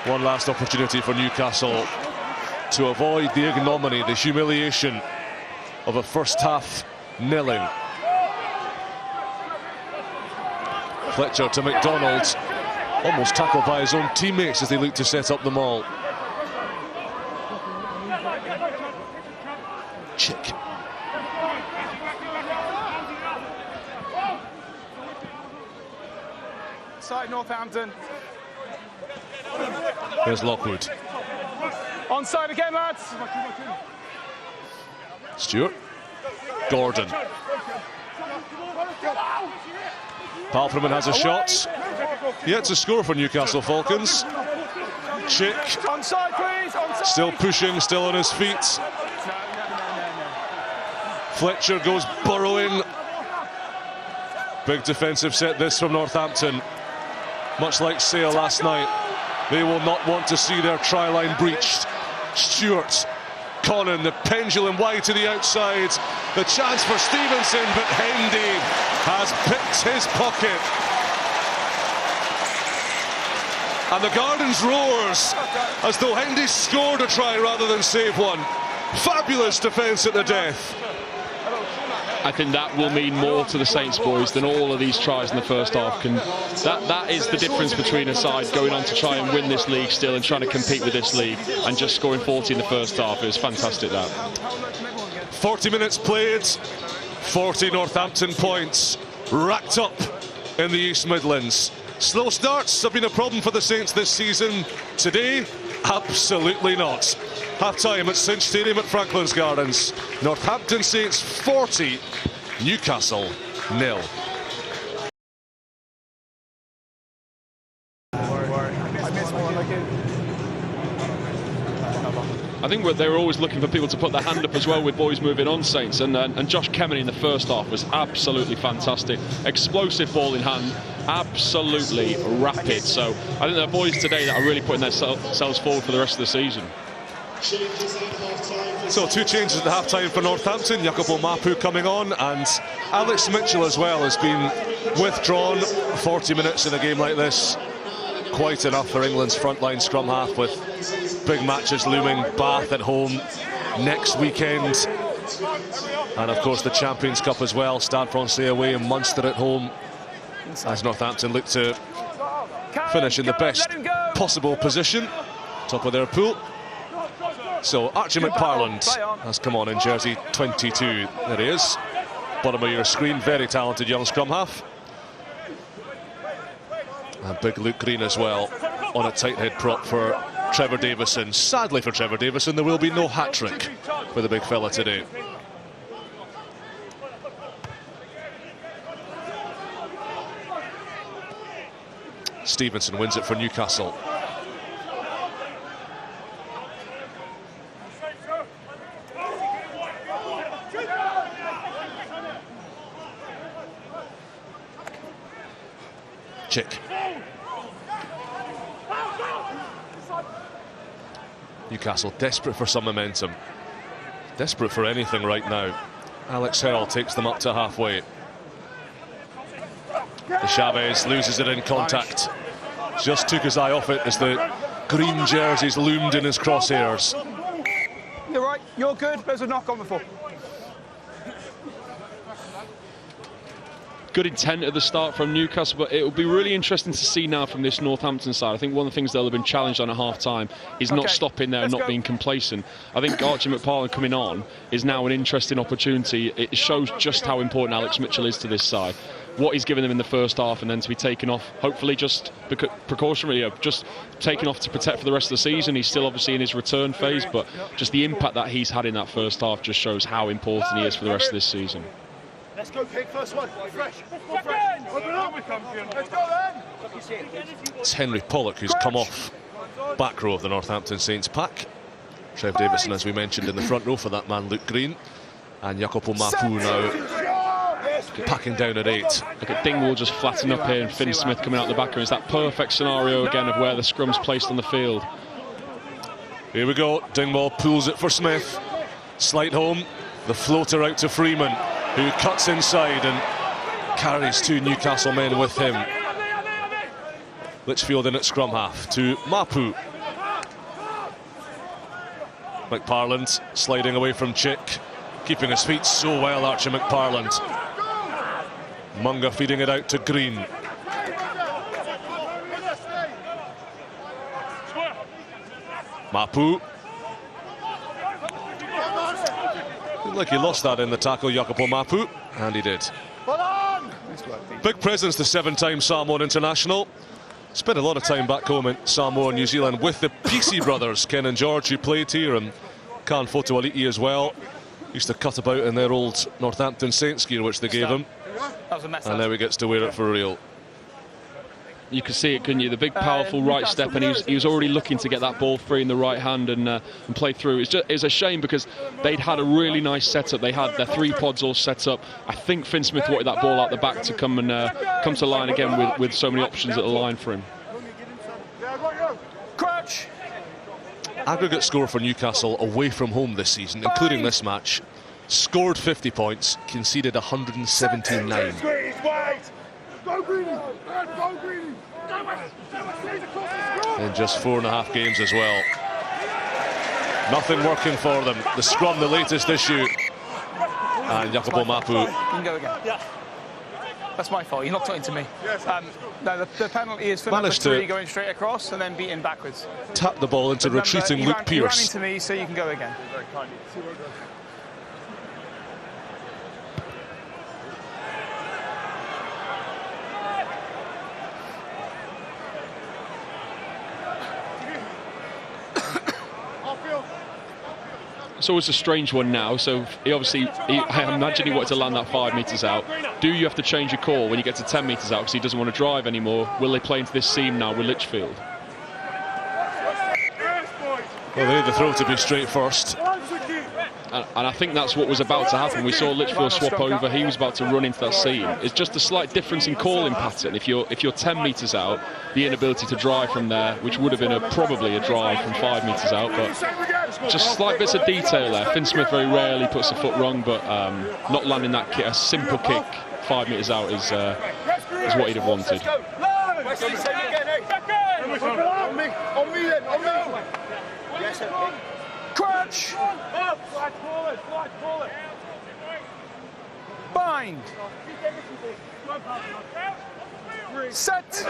One last opportunity for Newcastle to avoid the ignominy, the humiliation of a first half nilling. Fletcher to McDonald, almost tackled by his own teammates as they look to set up the maul. Chick. Side Northampton. There's Lockwood. Onside again, lads. Stewart. Gordon. Palfreman has a shot. Yet to score for Newcastle Falcons. Chick. Onside, please. Onside. Still pushing, still on his feet. Fletcher goes burrowing. Big defensive set this from Northampton. Much like Sale last night, they will not want to see their try line breached. Stewart, Conan, the pendulum wide to the outside. The chance for Stevenson, but Hendy has picked his pocket. And the Gardens roars as though Hendy scored a try rather than save one. Fabulous defence at the death. I think that will mean more to the Saints boys than all of these tries in the first half. That is the difference between a side going on to try and win this league still and trying to compete with this league and just scoring 40 in the first half. It was fantastic, that. 40 minutes played, 40 Northampton points racked up in the East Midlands. Slow starts have been a problem for the Saints this season. Today, absolutely not. Half-time at Cinch Stadium at Franklin's Gardens. Northampton Saints 40, Newcastle 0. I think they were always looking for people to put their hand up as well with boys moving on, Saints, and Josh Kemeny in the first half was absolutely fantastic. Explosive ball in hand, absolutely rapid. So I think there are boys today that are really putting themselves forward for the rest of the season. So 2 changes at the half-time for Northampton. Jacopo Mapu coming on, and Alex Mitchell as well has been withdrawn. 40 minutes in a game like this, quite enough for England's frontline scrum half, with big matches looming. Bath at home next weekend, and of course the Champions Cup as well. Stade Francais away and Munster at home, as Northampton look to finish in the best possible position, top of their pool. So Archie McParland has come on in jersey 22. There he is, bottom of your screen. Very talented young scrum half. And big Luke Green as well on a tight head prop for Trevor Davison. Sadly for Trevor Davison, there will be no hat-trick for the big fella today. Stevenson wins it for Newcastle. Chick. Newcastle desperate for some momentum. Desperate for anything right now. Alex Hurl takes them up to halfway. The Chavez loses it in contact. Just took his eye off it as the green jerseys loomed in his crosshairs. You're right, you're good. There's a knock on before. Good intent at the start from Newcastle, but it will be really interesting to see now from this Northampton side. I think one of the things they'll have been challenged on at half-time is not stopping there and not being complacent. I think Archie McParland coming on is now an interesting opportunity. It shows just how important Alex Mitchell is to this side. What he's given them in the first half, and then to be taken off, hopefully just precautionary, just taken off to protect for the rest of the season. He's still obviously in his return phase, but just the impact that he's had in that first half just shows how important he is for the rest of this season. Let's go, Pig, first one. Fresh. Open up. Let's go then. It's Henry Pollock who's come off back row of the Northampton Saints pack. Trev Davison, as we mentioned, in the front row for that man Luke Green. And Jacopo Mapu now packing down at 8. Look at Dingwall just flatten up here and Finn Smith coming out the back. It's that perfect scenario again of where the scrum's placed on the field. Here we go. Dingwall pulls it for Smith. Slight home. The floater out to Freeman, who cuts inside and carries 2 Newcastle men with him. Litchfield in at scrum half to Mapu. McParland sliding away from Chick, keeping his feet so well, Archie McParland. Munga feeding it out to Green. Mapu. Looked like he lost that in the tackle, Jacopo Mapu, and he did. Big presence, the 7-time Samoan international. Spent a lot of time back home in Samoa, New Zealand, with the PC brothers, Ken and George, who played here, and Kan Fotualiti as well. Used to cut about in their old Northampton Saints gear, which they gave him. That was a mess. And now he gets to wear it for real. You could see it, couldn't you? The big, powerful right step, and he was already looking to get that ball free in the right hand and play through. It's a shame because they'd had a really nice setup. They had their 3 pods all set up. I think Finn Smith wanted that ball out the back to come to line again with so many options at the line for him. Crouch. Aggregate score for Newcastle away from home this season, including this match. Scored 50 points, conceded 179. In just 4.5 games as well. Nothing working for them. The scrum, the latest issue. And Jacopo Mapu. You can go again. Yeah. That's my fault. You knocked it into me. No, the penalty is for number 3 going straight across and then beating backwards. Tap the ball into retreating Luke Pearce. You ran into me, so you can go again. It's always a strange one now, so I imagine he wanted to land that 5 metres out. Do you have to change your call when you get to 10 metres out because he doesn't want to drive anymore? Will they play into this seam now with Litchfield? Well, they need the throw to be straight first. And I think that's what was about to happen. We saw Litchfield swap over. He was about to run into that seam. It's just a slight difference in calling pattern. If you're 10 metres out, the inability to drive from there, which would have been probably a drive from 5 metres out, but just slight bits of detail there. Finn Smith very rarely puts a foot wrong, but not landing that kick, a simple kick 5 metres out is what he'd have wanted. Crunch! Bind! Set!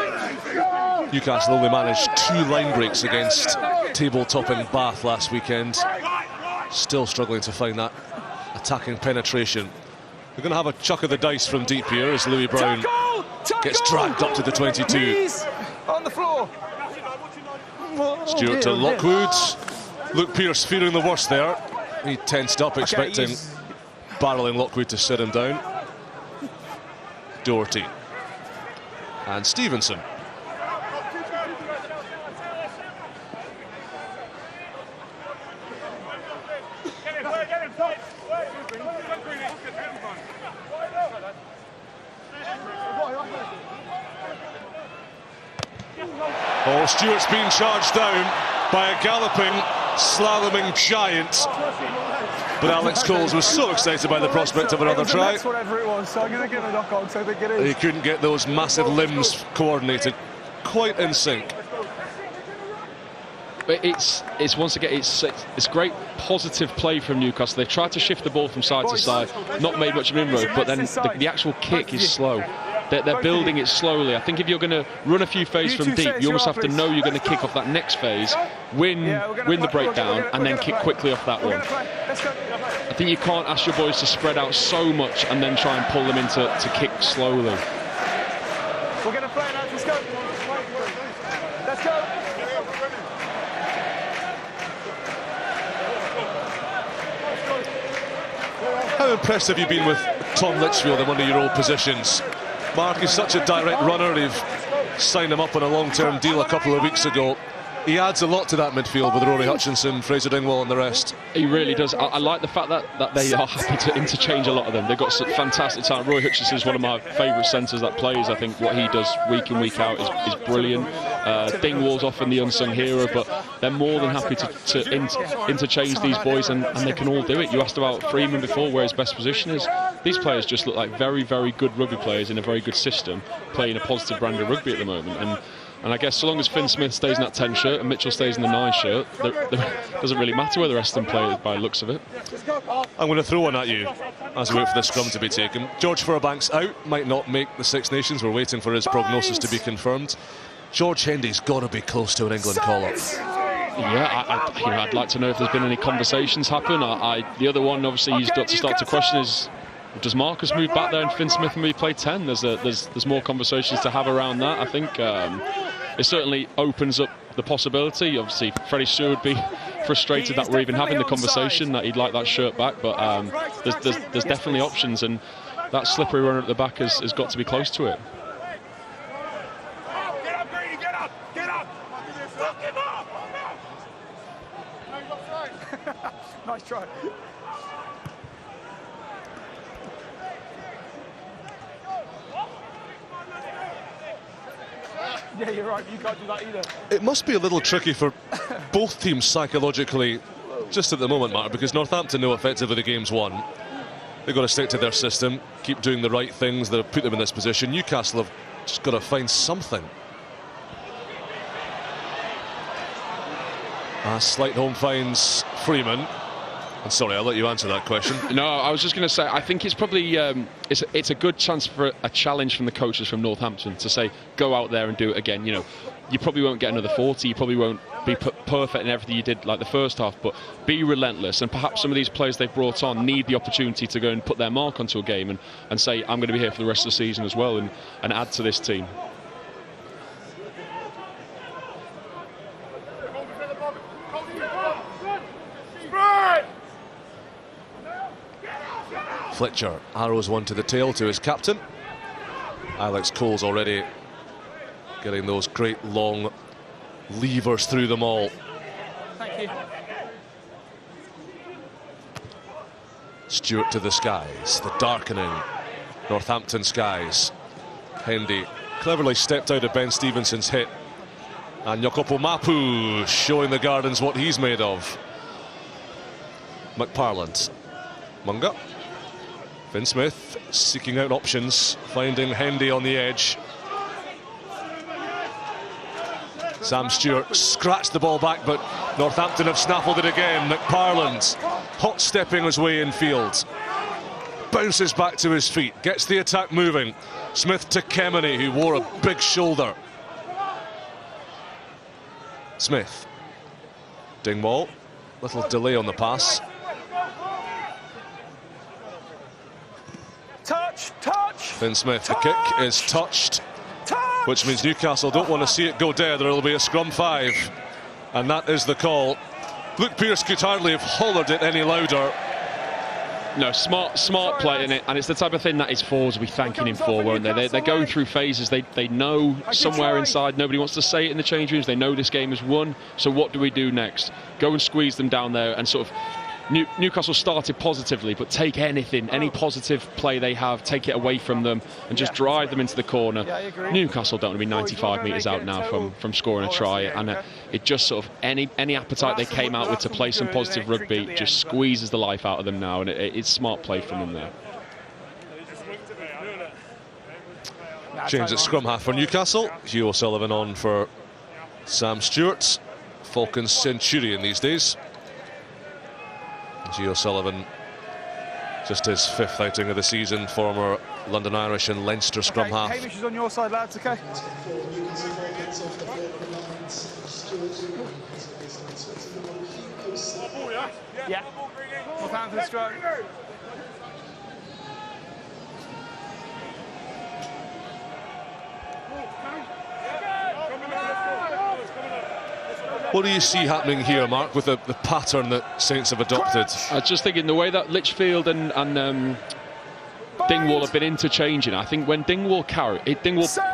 Newcastle only managed 2 line breaks against table-topping Bath last weekend. Still struggling to find that attacking penetration. We're going to have a chuck of the dice from deep here as Louis Brown gets dragged up to the 22. Knees on the floor. Stewart to Lockwood. Luke Pearce fearing the worst there. He tensed up, expecting barrelling Lockwood to sit him down. Doherty. And Stevenson. Oh, Stewart's been charged down by a galloping, slaloming giant. But Alex Coles was so excited by the prospect of another try. Whatever it was, so I'm going to give a knock on, so I think it is. He couldn't get those massive limbs coordinated, quite in sync. But it's once again, it's great positive play from Newcastle. They've tried to shift the ball from side to side, not made much of an inroad, but then the actual kick is slow. They're building it slowly. I think if you're going to run a few phases from deep, you almost have to know you're going to kick off that next phase, win the breakdown, and then kick quickly off that one. I think you can't ask your boys to spread out so much and then try and pull them into kick slowly. We're going to play now. Let's go. Let's go. How impressed have you been with Tom Litchfield in one of your old positions? Mark is such a direct runner. They've signed him up on a long-term deal a couple of weeks ago. He adds a lot to that midfield with Rory Hutchinson, Fraser Dingwall and the rest. He really does. I like the fact that they are happy to interchange a lot of them. They've got some fantastic talent. Rory Hutchinson is one of my favourite centres that plays. I think what he does week in, week out is brilliant. Dingwall's often the unsung hero, but they're more than happy to interchange these boys, and they can all do it. You asked about Freeman before, where his best position is. These players just look like very, very good rugby players in a very good system, playing a positive brand of rugby at the moment. And I guess so long as Finn Smith stays in that 10 shirt and Mitchell stays in the 9 shirt, it doesn't really matter where the rest of them play by the looks of it. I'm going to throw one at you as we wait for the scrum to be taken. George Furbank's out, might not make the Six Nations. We're waiting for his prognosis to be confirmed. George Hendy's got to be close to an England call-up. Yeah, I'd like to know if there's been any conversations happen. The other one, obviously, he's got to start to question is, does Marcus move back there and Finn Smith maybe play 10? There's more conversations to have around that. I think it certainly opens up the possibility. Obviously, Freddie Stewart would be frustrated that we're even having the conversation, that he'd like that shirt back. But there's definitely options, and that slippery runner at the back has got to be close to it. Nice try. Yeah, you're right. You can't do that either. It must be a little tricky for both teams psychologically, just at the moment, Mark, because Northampton know effectively the game's won. They've got to stick to their system, keep doing the right things that have put them in this position. Newcastle have just got to find something. Slight home finds Freeman. I'm sorry, I'll let you answer that question. No, I was just going to say, I think it's probably it's a good chance for a challenge from the coaches from Northampton to say, go out there and do it again. You know, you probably won't get another 40, you probably won't be perfect in everything you did like the first half, but be relentless. And perhaps some of these players they've brought on need the opportunity to go and put their mark onto a game and say, I'm going to be here for the rest of the season as well, and add to this team. Fletcher arrows one to the tail to his captain. Alex Coles already getting those great long levers through them all. Thank you. Stewart to the skies, the darkening Northampton skies. Hendy cleverly stepped out of Ben Stevenson's hit. And Yokopo Mapu showing the Gardens what he's made of. McParland. Munga. Finn Smith seeking out options, finding Hendy on the edge. Sam Stewart scratched the ball back, but Northampton have snaffled it again. McParland hot stepping his way in field. Bounces back to his feet, gets the attack moving. Smith to Kemeny, who wore a big shoulder. Smith. Dingwall, little delay on the pass. Touch. Finn Smith, the kick is touched, which means Newcastle don't want to see it go dead, or it'll be a scrum 5. And that is the call. Luke Pearce could hardly have hollered it any louder. No, smart play in it, and it's the type of thing that his forwards will be thanking him for, won't they? They're going through phases. They know somewhere inside, nobody wants to say it in the change rooms, they know this game is won, so what do we do next? Go and squeeze them down there and sort of... Newcastle started positively, but take anything, any positive play they have, take it away from them and just drive them into the corner. Newcastle don't want to be 95 metres out now from scoring a try, and it just sort of any appetite they came out with to play some positive rugby just squeezes the life out of them now, and it's smart play from them there. Change at scrum half for Newcastle. Hugh O'Sullivan on for Sam Stewart. Falcons centurion these days. Hugh O'Sullivan, just his 5th outing of the season, former London Irish and Leinster scrum half. Hamish is on your side, lads, okay? Yeah. Northampton stroke. What do you see happening here, Mark, with the pattern that Saints have adopted? I was just thinking the way that Litchfield and Dingwall have been interchanging. I think when Dingwall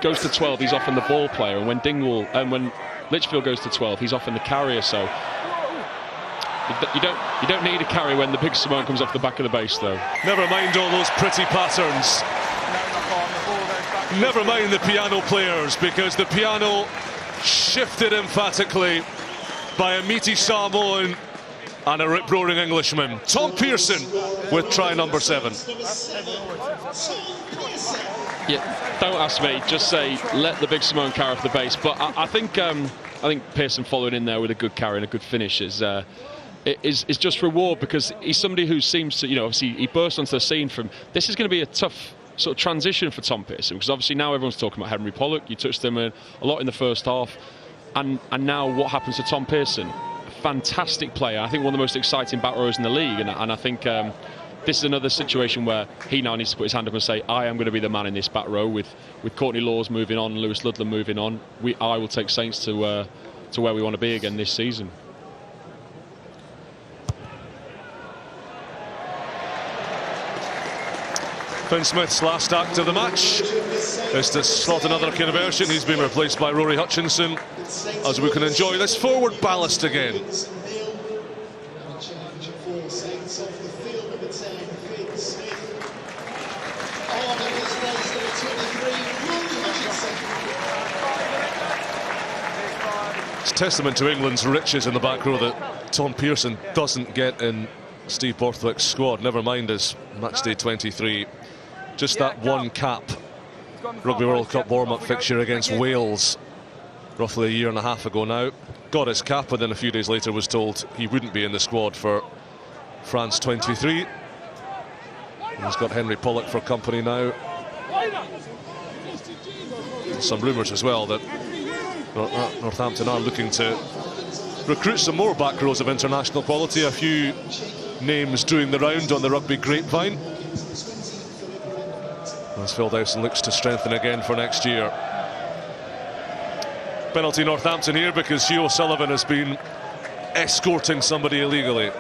goes to 12, he's often the ball player, and when Litchfield goes to 12, he's often the carrier. So you don't need a carry when the big Simone comes off the back of the base, though. Never mind all those pretty patterns. Never mind the piano players, because the piano shifted emphatically by a meaty Samoan and a rip-roaring Englishman. Tom Pearson with try number 7. Yeah, don't ask me. Just say let the big Simone carry off the base. But I think Pearson following in there with a good carry and a good finish is just reward, because he's somebody who seems to, obviously he burst onto the scene from. This is going to be a tough sort of transition for Tom Pearson, because obviously now everyone's talking about Henry Pollock. You touched him a lot in the first half, and now what happens to Tom Pearson? A fantastic player. I think one of the most exciting back rows in the league, and I think this is another situation where he now needs to put his hand up and say, I am going to be the man in this back row. With Courtney Laws moving on, Lewis Ludlam moving on, I will take Saints to where we want to be again this season. Finn Smith's last act of the match is to slot another conversion. He's been replaced by Rory Hutchinson, as we can enjoy this forward ballast again. It's testament to England's riches in the back row that Tom Pearson doesn't get in Steve Borthwick's squad, never mind his matchday 23. Just that one cap. Rugby World Cup warm-up fixture against Wales roughly a year and a half ago now. Got his cap, and then a few days later was told he wouldn't be in the squad for France 23. And he's got Henry Pollock for company now. Some rumours as well that Northampton are looking to recruit some more back rows of international quality. A few names doing the round on the rugby grapevine, as Phil Dowson looks to strengthen again for next year. Penalty Northampton here, because Hugh O'Sullivan has been escorting somebody illegally.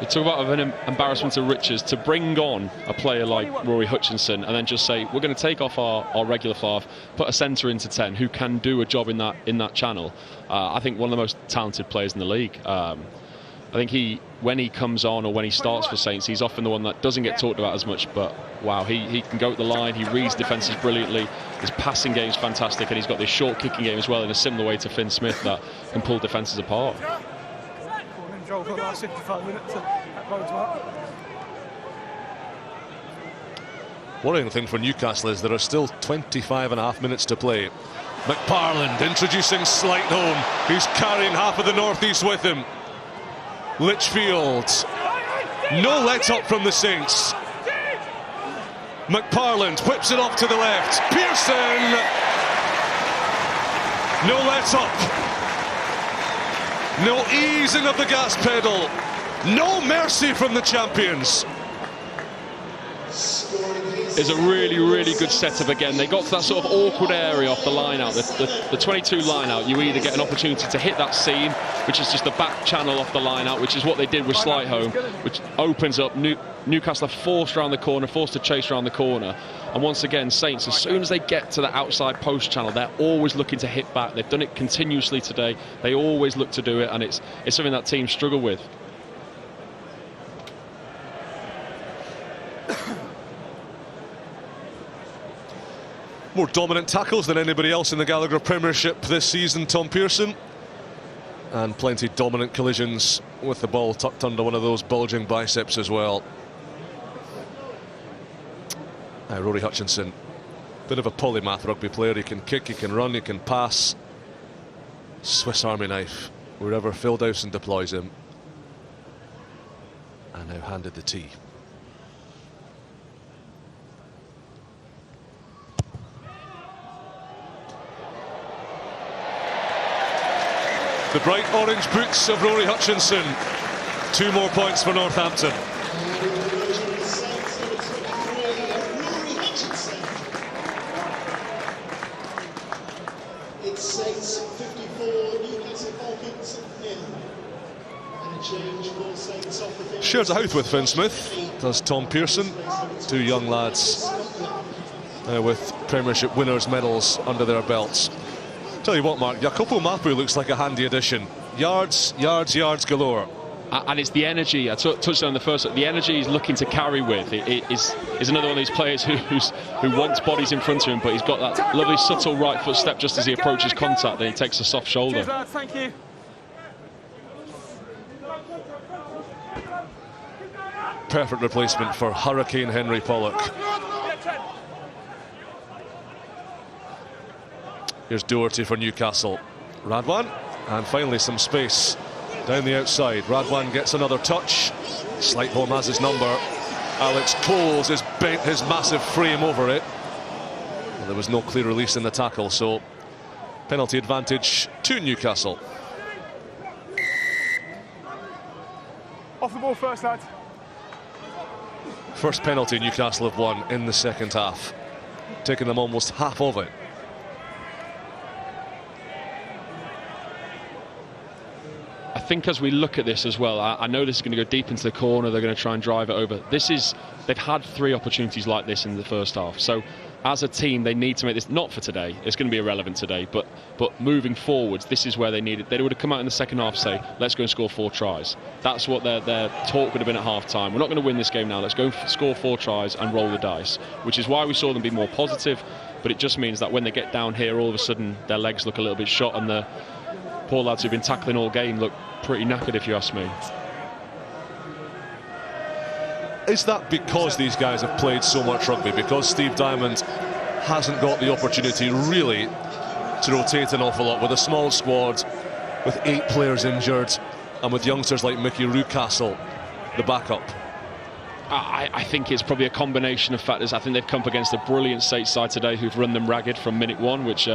You talk about an embarrassment of riches to bring on a player like Rory Hutchinson and then just say, we're going to take off our regular 5, put a centre into 10 who can do a job in that channel. I think one of the most talented players in the league. I think when he comes on or when he starts for Saints, he's often the one that doesn't get talked about as much, but wow, he can go at the line, he reads defences brilliantly, his passing game's fantastic, and he's got this short kicking game as well in a similar way to Finn Smith that can pull defences apart. For the last 55 minutes, that bodes well. Worrying thing for Newcastle is there are still 25.5 minutes to play. McParland introducing Slightholme, who's carrying half of the northeast with him. Litchfield, no let up from the Saints. McParland whips it off to the left. Pearson, no let up. No easing of the gas pedal. No mercy from the champions. is a really, really good setup again. They got to that sort of awkward area off the line out, the 22 line out. You either get an opportunity to hit that seam, which is just the back channel off the line out, which is what they did with Slightholme, which opens up. Newcastle are forced around the corner, forced to chase around the corner. And once again, Saints, as soon as they get to the outside post channel, they're always looking to hit back. They've done it continuously today. They always look to do it, and it's something that teams struggle with. More dominant tackles than anybody else in the Gallagher Premiership this season, Tom Pearson. And plenty dominant collisions with the ball tucked under one of those bulging biceps as well. Rory Hutchinson, bit of a polymath rugby player. He can kick, he can run, he can pass. Swiss Army knife wherever Phil Dowson deploys him. And now handed the tee. The bright orange boots of Rory Hutchinson. 2 more points for Northampton. It's Saints 54, Newcastle Falcons 0. And a change for Saints off the field. Shares a house with Finn Smith, does Tom Pearson. 2 young lads with Premiership winners' medals under their belts. Tell you what, Mark, Jacopo Mapu looks like a handy addition. Yards, yards, yards galore. And it's the energy. I touched on the first. The energy he's looking to carry with. It is another one of these players who wants bodies in front of him, but he's got that lovely subtle right foot step just as he approaches contact. Then he takes a soft shoulder. Cheers, lads, thank you. Perfect replacement for Hurricane Henry Pollock. Here's Doherty for Newcastle. Radwan, and finally some space down the outside. Radwan gets another touch. Slightholme has his number. Alex Coles has bent his massive frame over it. Well, there was no clear release in the tackle, so penalty advantage to Newcastle. Off the ball first, lads. First penalty Newcastle have won in the second half, taking them almost half of it. I think as we look at this as well, I know this is going to go deep into the corner. They're going to try and drive it over. They've had 3 opportunities like this in the first half. So as a team, they need to make this, not for today, it's going to be irrelevant today, but moving forwards, this is where they need it. They would have come out in the second half, say, let's go and score 4 tries. That's what their talk would have been at half time. We're not going to win this game now. Let's go and score 4 tries and roll the dice, which is why we saw them be more positive. But it just means that when they get down here, all of a sudden their legs look a little bit shot, and the poor lads who've been tackling all game look pretty knackered, if you ask me. Is that because these guys have played so much rugby? Because Steve Diamond hasn't got the opportunity really to rotate an awful lot with a small squad, with 8 players injured, and with youngsters like Mickey Newcastle, the backup? I think it's probably a combination of factors. I think they've come up against a brilliant Saints side today who've run them ragged from minute 1, which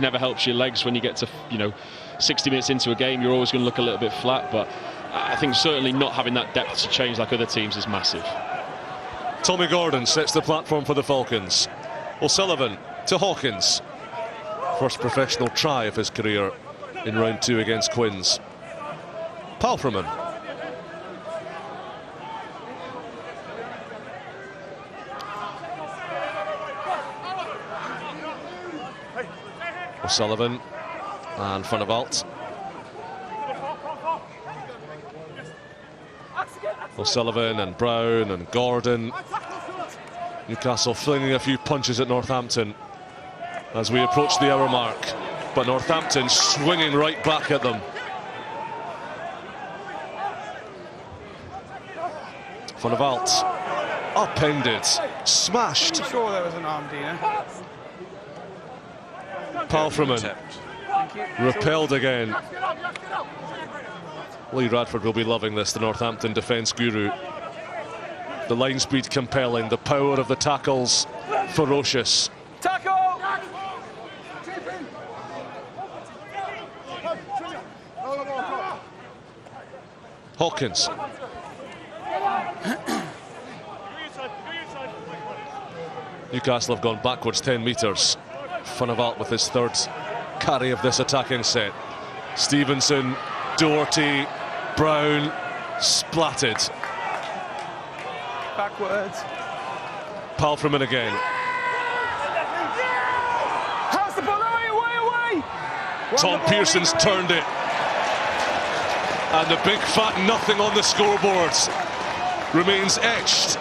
never helps your legs when you get to 60 minutes into a game. You're always going to look a little bit flat, but I think certainly not having that depth to change like other teams is massive. Tommy Gordon sets the platform for the Falcons. O'Sullivan to Hawkins. First professional try of his career in round 2 against Quins. Palfreman. O'Sullivan and Van der Walt. O'Sullivan and Brown and Gordon. Newcastle flinging a few punches at Northampton as we approach the hour mark, but Northampton swinging right back at them. Van der Walt upended, smashed. I'm sure there was an arm, Dina. Palfreman repelled again. Lee Radford will be loving this, the Northampton defence guru. The line speed compelling, the power of the tackles ferocious. Tackle! Hawkins. Newcastle have gone backwards 10 metres. Van der Vaart with his third carry of this attacking set. Stevenson, Doherty, Brown, splatted. Backwards. Palfreman again. How's the ball? Away! Tom Pearson's turned it. And the big fat nothing on the scoreboards remains etched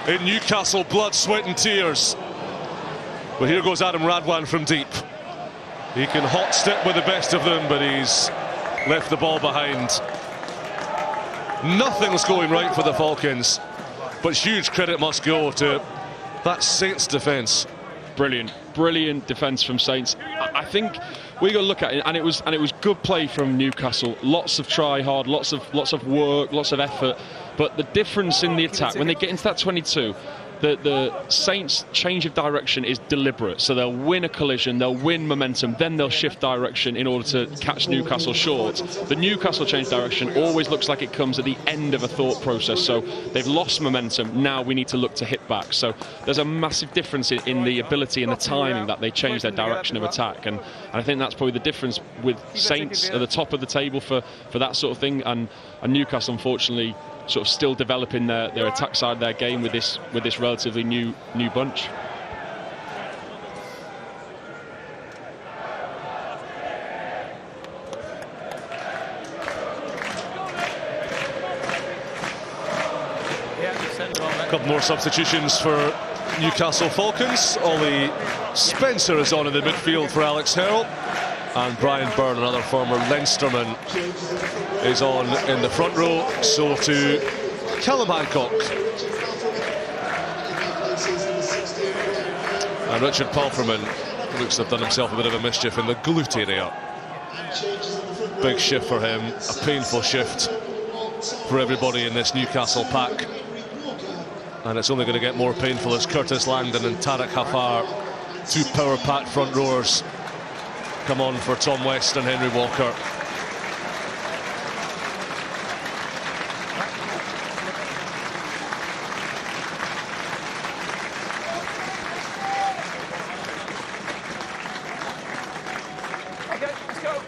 in Newcastle blood, sweat and tears. But here goes Adam Radwan from deep. He can hot step with the best of them, but he's left the ball behind. Nothing's going right for the Falcons, but huge credit must go to that Saints defence. Brilliant defence from Saints. I think we got to look at it, and it was good play from Newcastle. Lots of try hard, lots of work, lots of effort. But the difference in the attack when they get into that 22, the Saints' change of direction is deliberate. So they'll win a collision, they'll win momentum, then they'll shift direction in order to catch Newcastle short. The Newcastle change direction always looks like it comes at the end of a thought process. So they've lost momentum, now we need to look to hit back. So there's a massive difference in the ability and the timing that they change their direction of attack. And I think that's probably the difference with Saints at the top of the table for that sort of thing. And Newcastle, unfortunately, sort of still developing their attack side of their game with this relatively new bunch. A couple more substitutions for Newcastle Falcons. Ollie Spencer is on in the midfield for Alex Herald, and Brian Byrne, another former Leinsterman, is on in the front row. So to Callum Hancock and Richard Palfreman. Looks to have done himself a bit of a mischief in the glute area. Big shift for him, a painful shift for everybody in this Newcastle pack, and it's only going to get more painful as Curtis Langdon and Tarek Hafar, two power-packed front rowers, come on for Tom West and Henry Walker. Okay, let's go.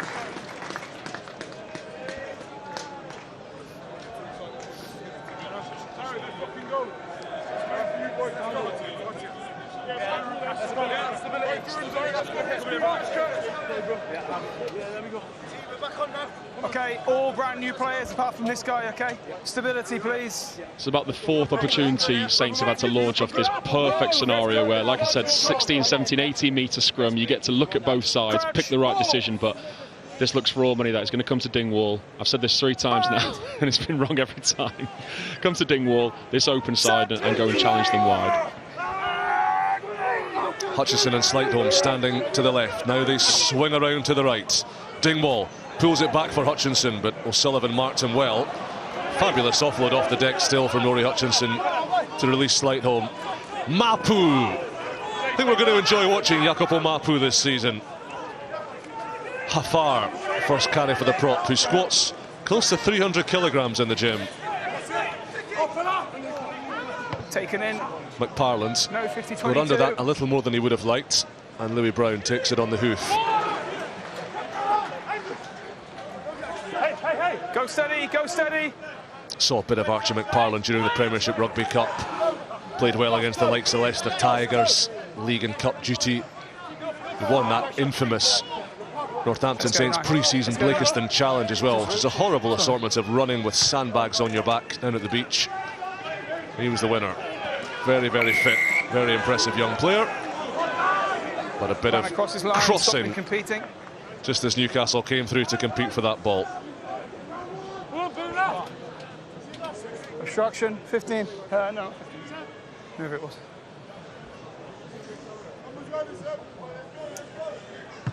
Okay, all brand new players apart from this guy, okay? Stability, please. It's about the fourth opportunity Saints have had to launch off this perfect scenario where, like I said, 16, 17, 18 metre scrum, you get to look at both sides, pick the right decision, but this looks for all money that it's going to come to Dingwall. I've said this 3 times now, and it's been wrong every time. Come to Dingwall, this open side, and go and challenge them wide. Hutchison and Slightholme standing to the left. Now they swing around to the right. Dingwall pulls it back for Hutchinson, but O'Sullivan marked him well. Fabulous offload off the deck still from Rory Hutchinson to release Slightholme. Mapu! I think we're going to enjoy watching Jacopo Mapu this season. Hafar, first carry for the prop, who squats close to 300 kilograms in the gym. Taken in. McParland No, 50-22. got under that a little more than he would have liked, and Louis Brown takes it on the hoof. Go steady, go steady. Saw a bit of Archie McParland during the Premiership Rugby Cup. Played well against the likes of Leicester Tigers, League and Cup duty. He won that infamous Northampton Saints pre-season Blakiston Challenge as well, which is a horrible assortment of running with sandbags on your back down at the beach. He was the winner. Very, very fit, very impressive young player. But a bit of crossing just as Newcastle came through to compete for that ball. Obstruction, 15. No, whoever it was.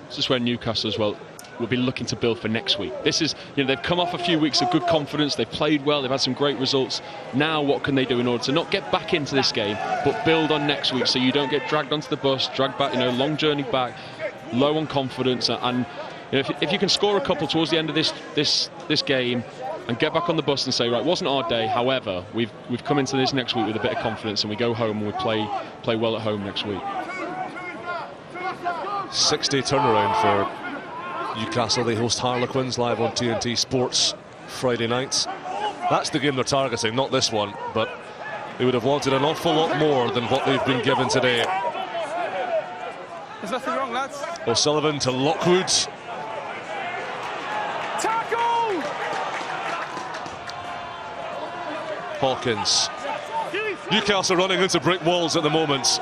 This is where Newcastle as well will be looking to build for next week. This is, you know, they've come off a few weeks of good confidence, they've played well, they've had some great results. Now what can they do in order to not get back into this game, but build on next week so you don't get dragged onto the bus, dragged back, you know, long journey back, low on confidence, and you know, if you can score a couple towards the end of this game, and get back on the bus and say, right, wasn't our day. However, we've come into this next week with a bit of confidence, and we go home and we play well at home next week. 6-day turnaround for Newcastle. They host Harlequins live on TNT Sports Friday night. That's the game they're targeting, not this one, but they would have wanted an awful lot more than what they've been given today. There's nothing wrong, lads. O'Sullivan to Lockwood. Tackle! Hawkins. Newcastle running into brick walls at the moment.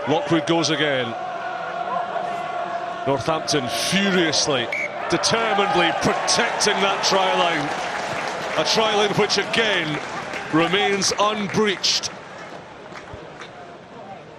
Lockwood goes again. Northampton furiously, determinedly protecting that try line. A try line which again remains unbreached.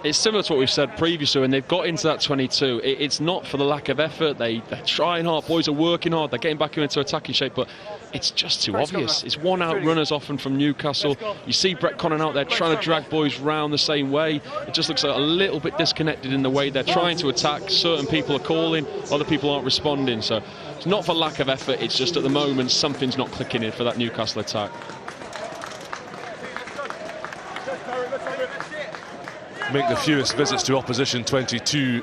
It's similar to what we've said previously, when they've got into that 22. It's not for the lack of effort. They're trying hard. Boys are working hard. They're getting back into attacking shape, but it's just too obvious. It's one-out runners often from Newcastle. You see Brett Connon out there trying to drag boys round the same way. It just looks like a little bit disconnected in the way they're trying to attack. Certain people are calling, other people aren't responding. So it's not for lack of effort. It's just at the moment something's not clicking in for that Newcastle attack. Make the fewest visits to opposition 22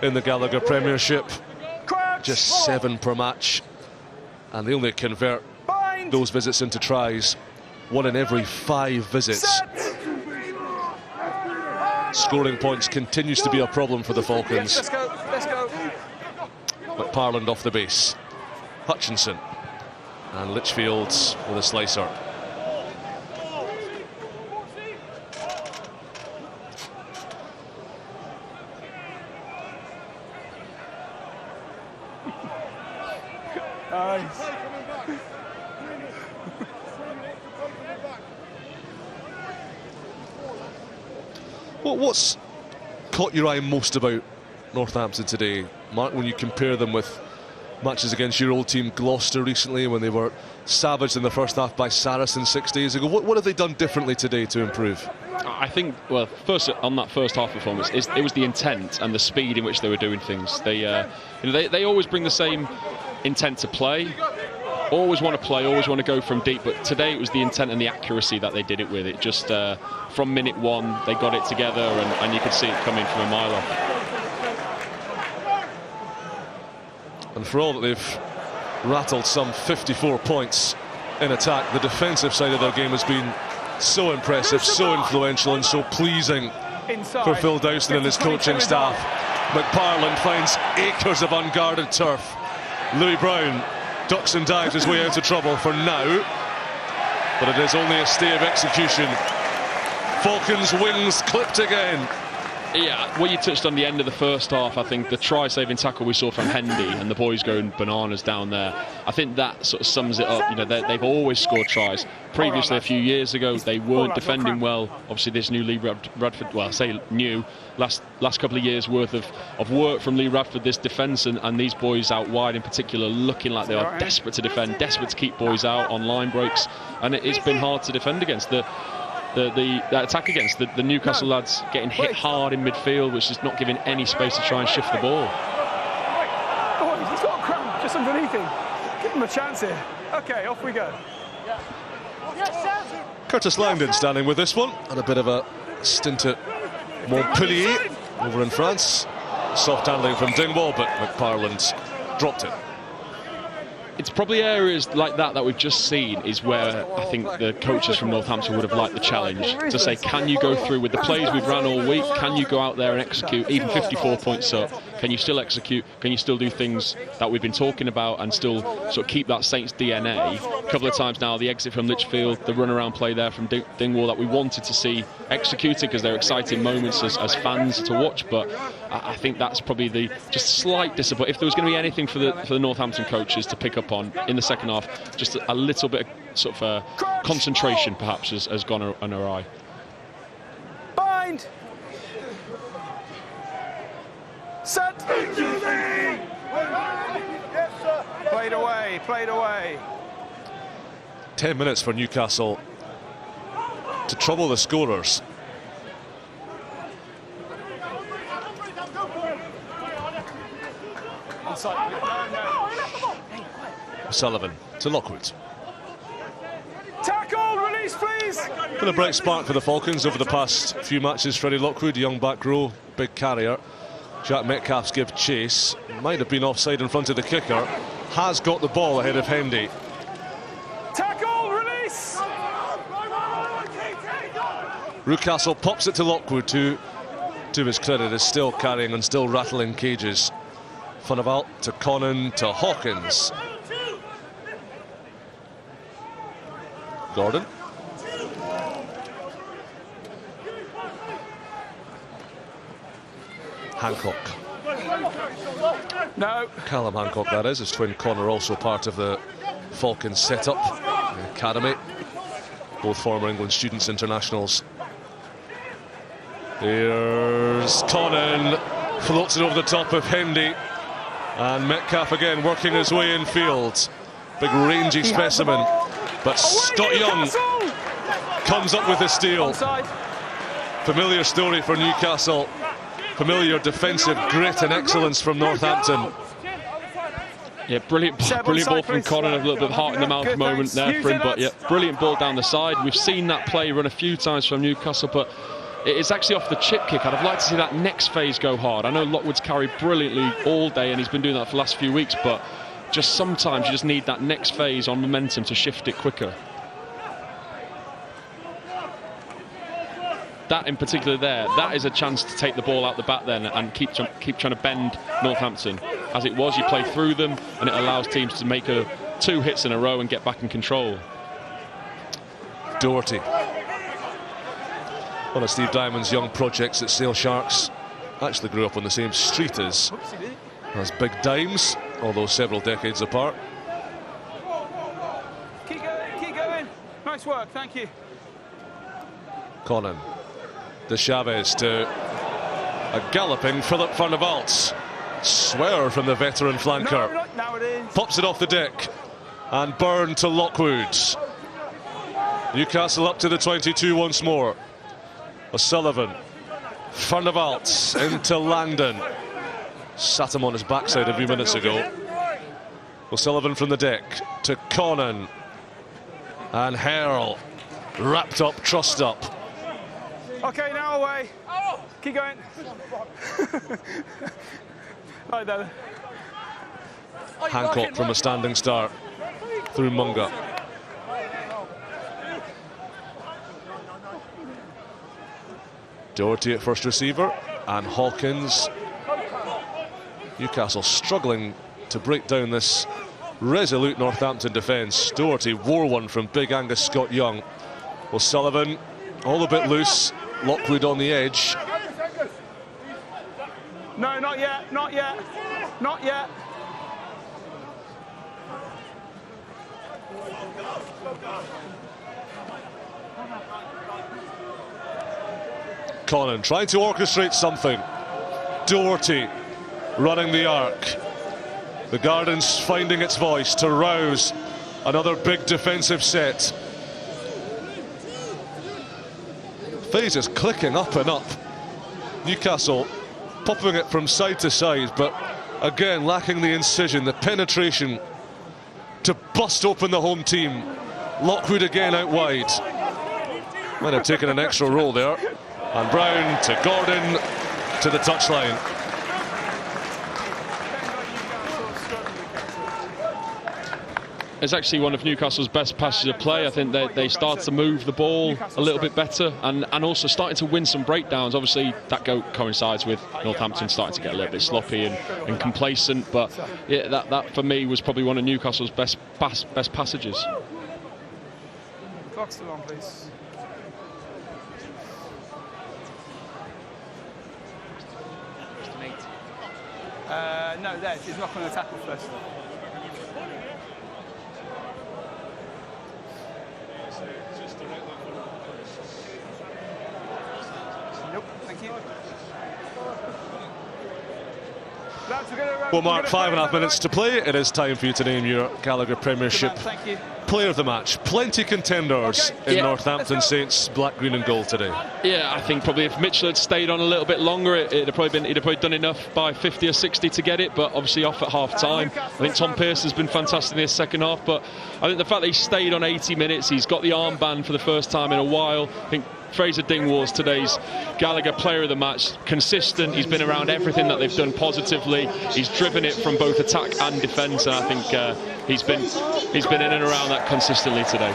in the Gallagher Premiership. Just 7 per match. And they only convert those visits into tries 1 in every 5 visits. Scoring points continues to be a problem for the Falcons. Let's go, let's go. McParland off the base. Hutchinson. And Litchfield with a slicer. What's caught your eye most about Northampton today, Mark, when you compare them with matches against your old team Gloucester recently, when they were savaged in the first half by Saracen 6 days ago? What have they done differently today to improve? I think, well, first on that first half performance, it was the intent and the speed in which they were doing things. They always bring the same intent to play. Always want to play, always want to go from deep, but today it was the intent and the accuracy that they did it with. It just, from minute 1, they got it together, and you could see it coming from a mile off. And for all that they've rattled some 54 points in attack, the defensive side of their game has been so impressive, so influential, and so pleasing for Phil Dowson and his coaching staff. McParland finds acres of unguarded turf. Louis Brown ducks and dives his way out of trouble for now, but it is only a stay of execution. Falcons' wings clipped again. Yeah, well, you touched on the end of the first half. I think the try-saving tackle we saw from Hendy and the boys going bananas down there, I think that sort of sums it up. You know, they've always scored tries. Previously, a few years ago, they weren't defending well. Obviously, this new Lee Radford, well, I say new, last couple of years worth of work from Lee Radford, this defence, and these boys out wide in particular, looking like they are desperate to defend, desperate to keep boys out on line breaks, and it's been hard to defend against. The attack against the Newcastle lads getting hit hard in midfield, which is not giving any space to try and shift the ball. Oh, he's got a cramp just underneath him. Give him a chance here. Okay, off we go. Curtis Langdon standing with this one, and a bit of a stint at Montpellier over in France. Soft handling from Dingwall, but McParland dropped it. It's probably areas like that we've just seen is where I think the coaches from Northampton would have liked the challenge to say, can you go through with the plays we've ran all week? Can you go out there and execute, even 54 points up? Can you still execute? Can you still do things that we've been talking about and still sort of keep that Saints DNA? A couple of times now, the exit from Litchfield, the run-around play there from Dingwall that we wanted to see executed because they're exciting moments as fans to watch. But I think that's probably the just slight disappointment. If there was going to be anything for the Northampton coaches to pick up on in the second half, just a little bit of sort of concentration perhaps has gone awry. Bind! Set! Played away, played away. 10 minutes for Newcastle to trouble the scorers. Onside. No. Sullivan to Lockwood. Tackle, release, please. Been a bright spark for the Falcons over the past few matches. Freddie Lockwood, young back row, big carrier. Jack Metcalf's give chase. Might have been offside in front of the kicker. Has got the ball ahead of Hendy. Tackle, release. Newcastle pops it to Lockwood, to his credit, is still carrying and still rattling cages. Funnavalt to Conan to Hawkins. Gordon. Hancock. No. Callum Hancock, that is. His twin Connor, also part of the Falcons setup, the academy. Both former England students, internationals. Here's Conan. Floats it over the top of Hendy. And Metcalf again working his way in field. Big rangy specimen. But Scott Young comes up with a steal. Familiar story for Newcastle. Familiar defensive grit and excellence from Northampton. Yeah, brilliant ball from Conan. A little bit of heart in the mouth moment there for him, but yeah, brilliant ball down the side. We've seen that play run a few times from Newcastle, but it's actually off the chip kick. I'd have liked to see that next phase go hard. I know Lockwood's carried brilliantly all day, and he's been doing that for the last few weeks, but just sometimes you just need that next phase on momentum to shift it quicker. That in particular there, that is a chance to take the ball out the back then and keep trying to bend Northampton. As it was, you play through them and it allows teams to make 2 hits in a row and get back in control. Doherty. One of Steve Diamond's young projects at Sale Sharks. Actually grew up on the same street as Big Dimes, although several decades apart. Keep going. Nice work, thank you. Conan. De Chavez to a galloping Philip Funnavalt. Swear from the veteran flanker. No, now it is. Pops it off the deck. And Byrne to Lockwood. Newcastle up to the 22 once more. O'Sullivan. Funnavalt into Langdon. Sat him on his backside a few minutes ago. O'Sullivan from the deck to Conan. And Hurl. Wrapped up, trussed up. Okay, now away. Keep going. Right there. Hancock from a standing start through Munga. Doherty at first receiver and Hawkins. Newcastle struggling to break down this resolute Northampton defence. Doherty wore one from big Angus Scott Young. O'Sullivan all a bit loose. Lockwood on the edge. No, not yet, not yet, not yet. Conan trying to orchestrate something. Doherty running the arc. The Gardens finding its voice to rouse another big defensive set. Phase is clicking up and up. Newcastle popping it from side to side, but again lacking the incision, the penetration to bust open the home team. Lockwood again out wide. Might have taken an extra roll there. And Brown to Gordon to the touchline. It's actually one of Newcastle's best passages of play. I think they start to move the ball a little bit better and also starting to win some breakdowns. Obviously, that coincides with Northampton starting to get a little bit sloppy and complacent. But yeah, that for me was probably one of Newcastle's best passages. Clock's still on, please. No, there. She's not going to tackle first. Nope, thank you. Well, Mark, 5.5 minutes to play. It is time for you to name your Gallagher Premiership player of the match. Plenty contenders in Northampton Saints black, green and gold today. Yeah, I think probably if Mitchell had stayed on a little bit longer, he'd have probably done enough by 50 or 60 to get it, but obviously off at half time. I think Tom Pearce has been fantastic in his second half, but I think the fact that he stayed on 80 minutes, he's got the armband for the first time in a while. I think Fraser Dingwall's today's Gallagher player of the match. Consistent, he's been around everything that they've done positively. He's driven it from both attack and defence, and I think he's been in and around that consistently today.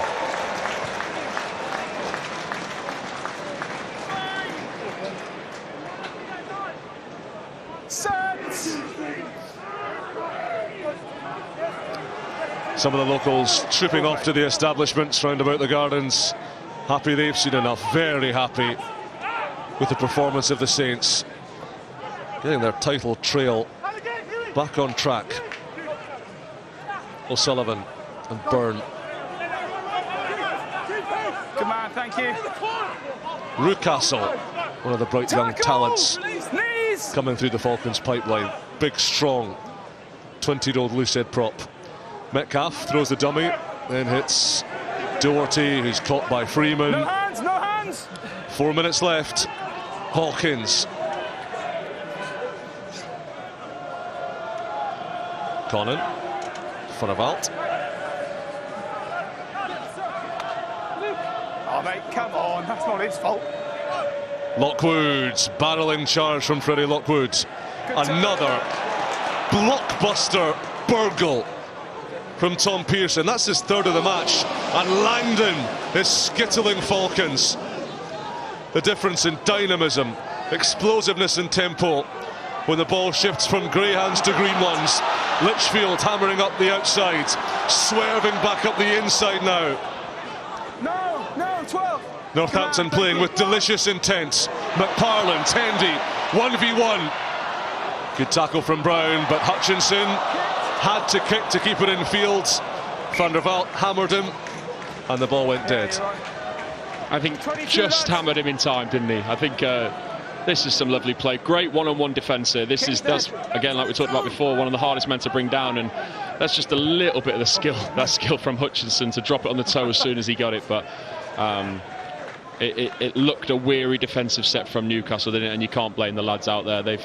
Some of the locals trooping off to the establishments round about the gardens. Happy they've seen enough. Very happy with the performance of the Saints. Getting their title trail back on track. O'Sullivan and Byrne. Good man, thank you. Newcastle, one of the bright young talents coming through the Falcons pipeline. Big, strong, 20-year-old loosehead prop. Metcalf throws the dummy, then hits Doherty, who's caught by Freeman. No hands, no hands. 4 minutes left. Hawkins. Conan. Funnavalt. Oh, mate, come on. That's not his fault. Lockwood's barreling charge from Freddie Lockwood. Another blockbuster burgle from Tom Pearson. That's his third of the match. And Langdon is skittling Falcons. The difference in dynamism, explosiveness and tempo when the ball shifts from grey hands to green ones. Litchfield hammering up the outside, swerving back up the inside now. No, 12. Northampton playing with delicious intent. McParland, Tendy, 1v1. Good tackle from Brown, but Hutchinson had to kick to keep it in field. Van der Vaart hammered him, and the ball went dead. I think just hammered him in time, didn't he? I think this is some lovely play. Great one-on-one defence here. That's again, like we talked about before, one of the hardest men to bring down, and that's just a little bit of the skill. That skill from Hutchinson to drop it on the toe as soon as he got it, but it looked a weary defensive set from Newcastle, didn't it? And you can't blame the lads out there.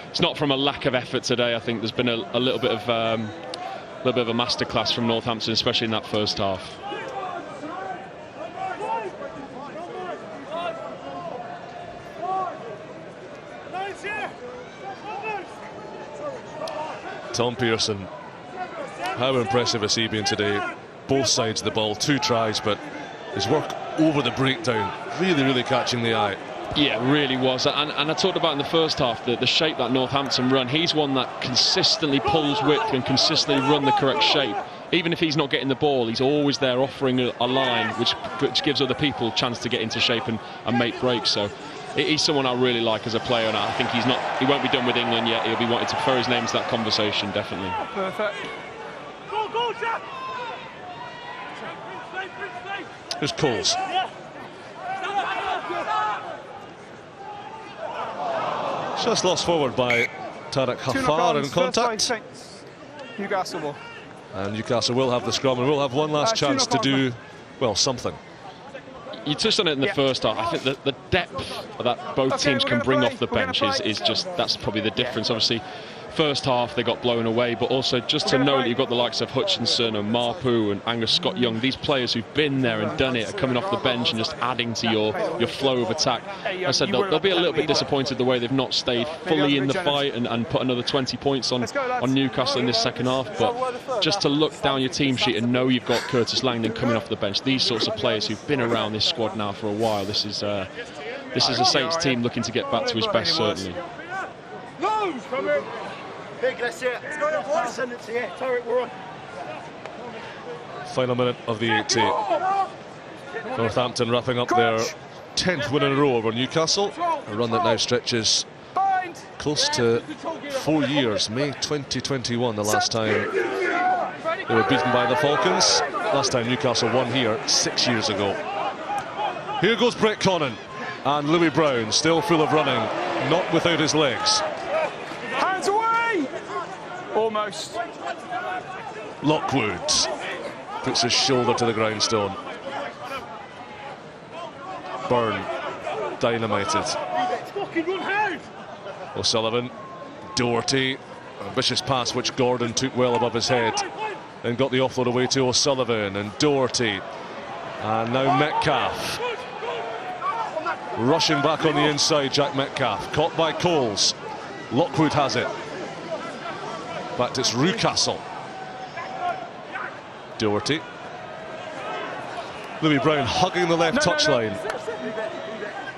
It's not from a lack of effort today. I think there's been a little bit of a masterclass from Northampton, especially in that first half. Tom Pearson, how impressive has he been today? Both sides of the ball, 2 tries, but his work over the breakdown, really catching the eye. Yeah, really was. And I talked about in the first half the shape that Northampton run. He's one that consistently pulls width and consistently run the correct shape. Even if he's not getting the ball, he's always there offering a line which gives other people a chance to get into shape and make breaks. So he's someone I really like as a player, and I think he won't be done with England yet. He'll be wanting to throw his name into that conversation, definitely. Perfect. Go, Jack! Here's Coles. Just lost forward by Tarek Hafar in contact. Newcastle will. And Newcastle will have the scrum and will have one last chance to do, well, something. You touched on it in the first half. I think the depth that both teams can bring off the bench is just, that's probably the difference. Obviously, first half they got blown away, but also just to know that you've got the likes of Hutchinson and Marpu and Angus Scott-Young, these players who've been there and done it are coming off the bench and just adding to your flow of attack. I said they'll be a little bit disappointed the way they've not stayed fully in the fight and put another 20 points on Newcastle in this second half, but just to look down your team sheet and know you've got Curtis Langdon coming off the bench, these sorts of players who've been around this squad now for a while, this is a Saints team looking to get back to his best, certainly. Final minute of the 80. Northampton wrapping up their 10th win in a row over Newcastle, a run that now stretches close to 4 years. May 2021, the last time they were beaten by the Falcons. Last time Newcastle won here 6 years ago. Here goes Brett Connon, and Louis Brown still full of running, not without his legs. Hands away! Almost. Lockwood. puts his shoulder to the grindstone. Byrne dynamited. O'Sullivan, Doherty, a vicious pass which Gordon took well above his head and got the offload away to O'Sullivan, and Doherty, and now Metcalf rushing back on the inside. Jack Metcalf caught by Coles. Lockwood has it. In fact, it's Newcastle. Doherty. Louis Brown hugging the left touchline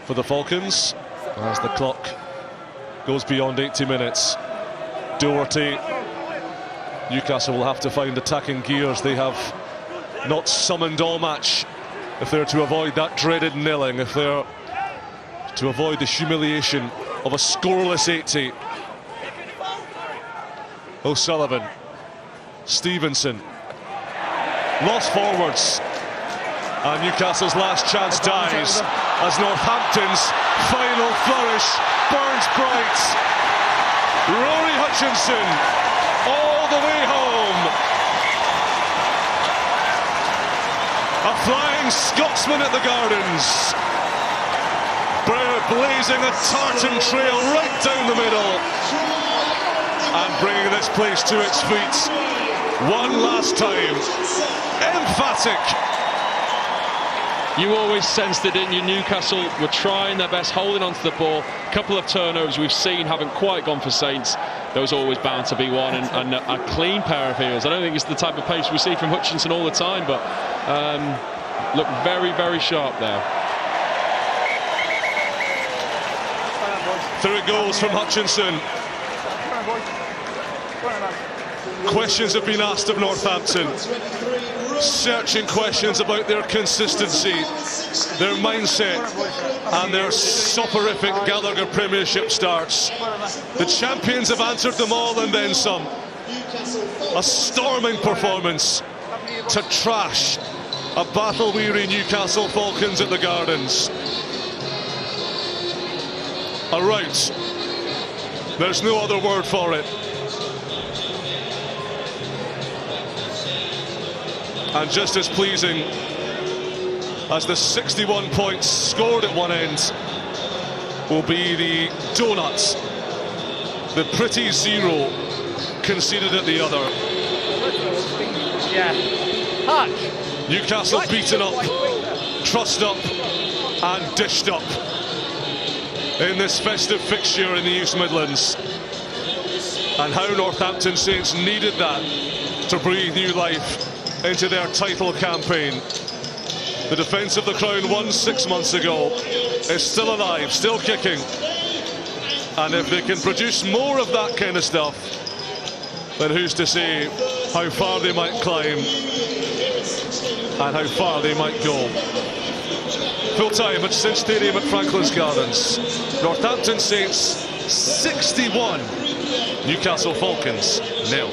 for the Falcons as the clock goes beyond 80 minutes. Doherty. Newcastle will have to find attacking gears. They have not summoned all match if they're to avoid that dreaded nilling, if they're to avoid the humiliation of a scoreless 80. O'Sullivan, Stevenson, lost forwards, and Newcastle's last chance dies as Northampton's final flourish burns bright. Rory Hutchinson all the way home. A flying Scotsman at the Gardens, blazing a tartan trail right down the middle and bringing this place to its feet one last time. Emphatic. You always sensed it, didn't you? Newcastle were trying their best, holding onto the ball. A couple of turnovers we've seen haven't quite gone for Saints. There was always bound to be one, and a clean pair of heels. I don't think it's the type of pace we see from Hutchinson all the time, but look very, very sharp there. Through it goes from Hutchinson. Questions have been asked of Northampton. Searching questions about their consistency, their mindset, and their soporific Gallagher Premiership starts. The champions have answered them all and then some. A storming performance to trash a battle-weary Newcastle Falcons at the Gardens. A rout. There's no other word for it. And just as pleasing as the 61 points scored at one end will be the donuts, the pretty zero conceded at the other. Newcastle beaten up, trussed up and dished up in this festive fixture in the East Midlands. And how Northampton Saints needed that to breathe new life into their title campaign. The defence of the Crown won 6 months ago is still alive, still kicking, and if they can produce more of that kind of stuff, then who's to say how far they might climb and how far they might go. Full time at Saint Stadium at Franklin's Gardens. Northampton Saints 61, Newcastle Falcons 0.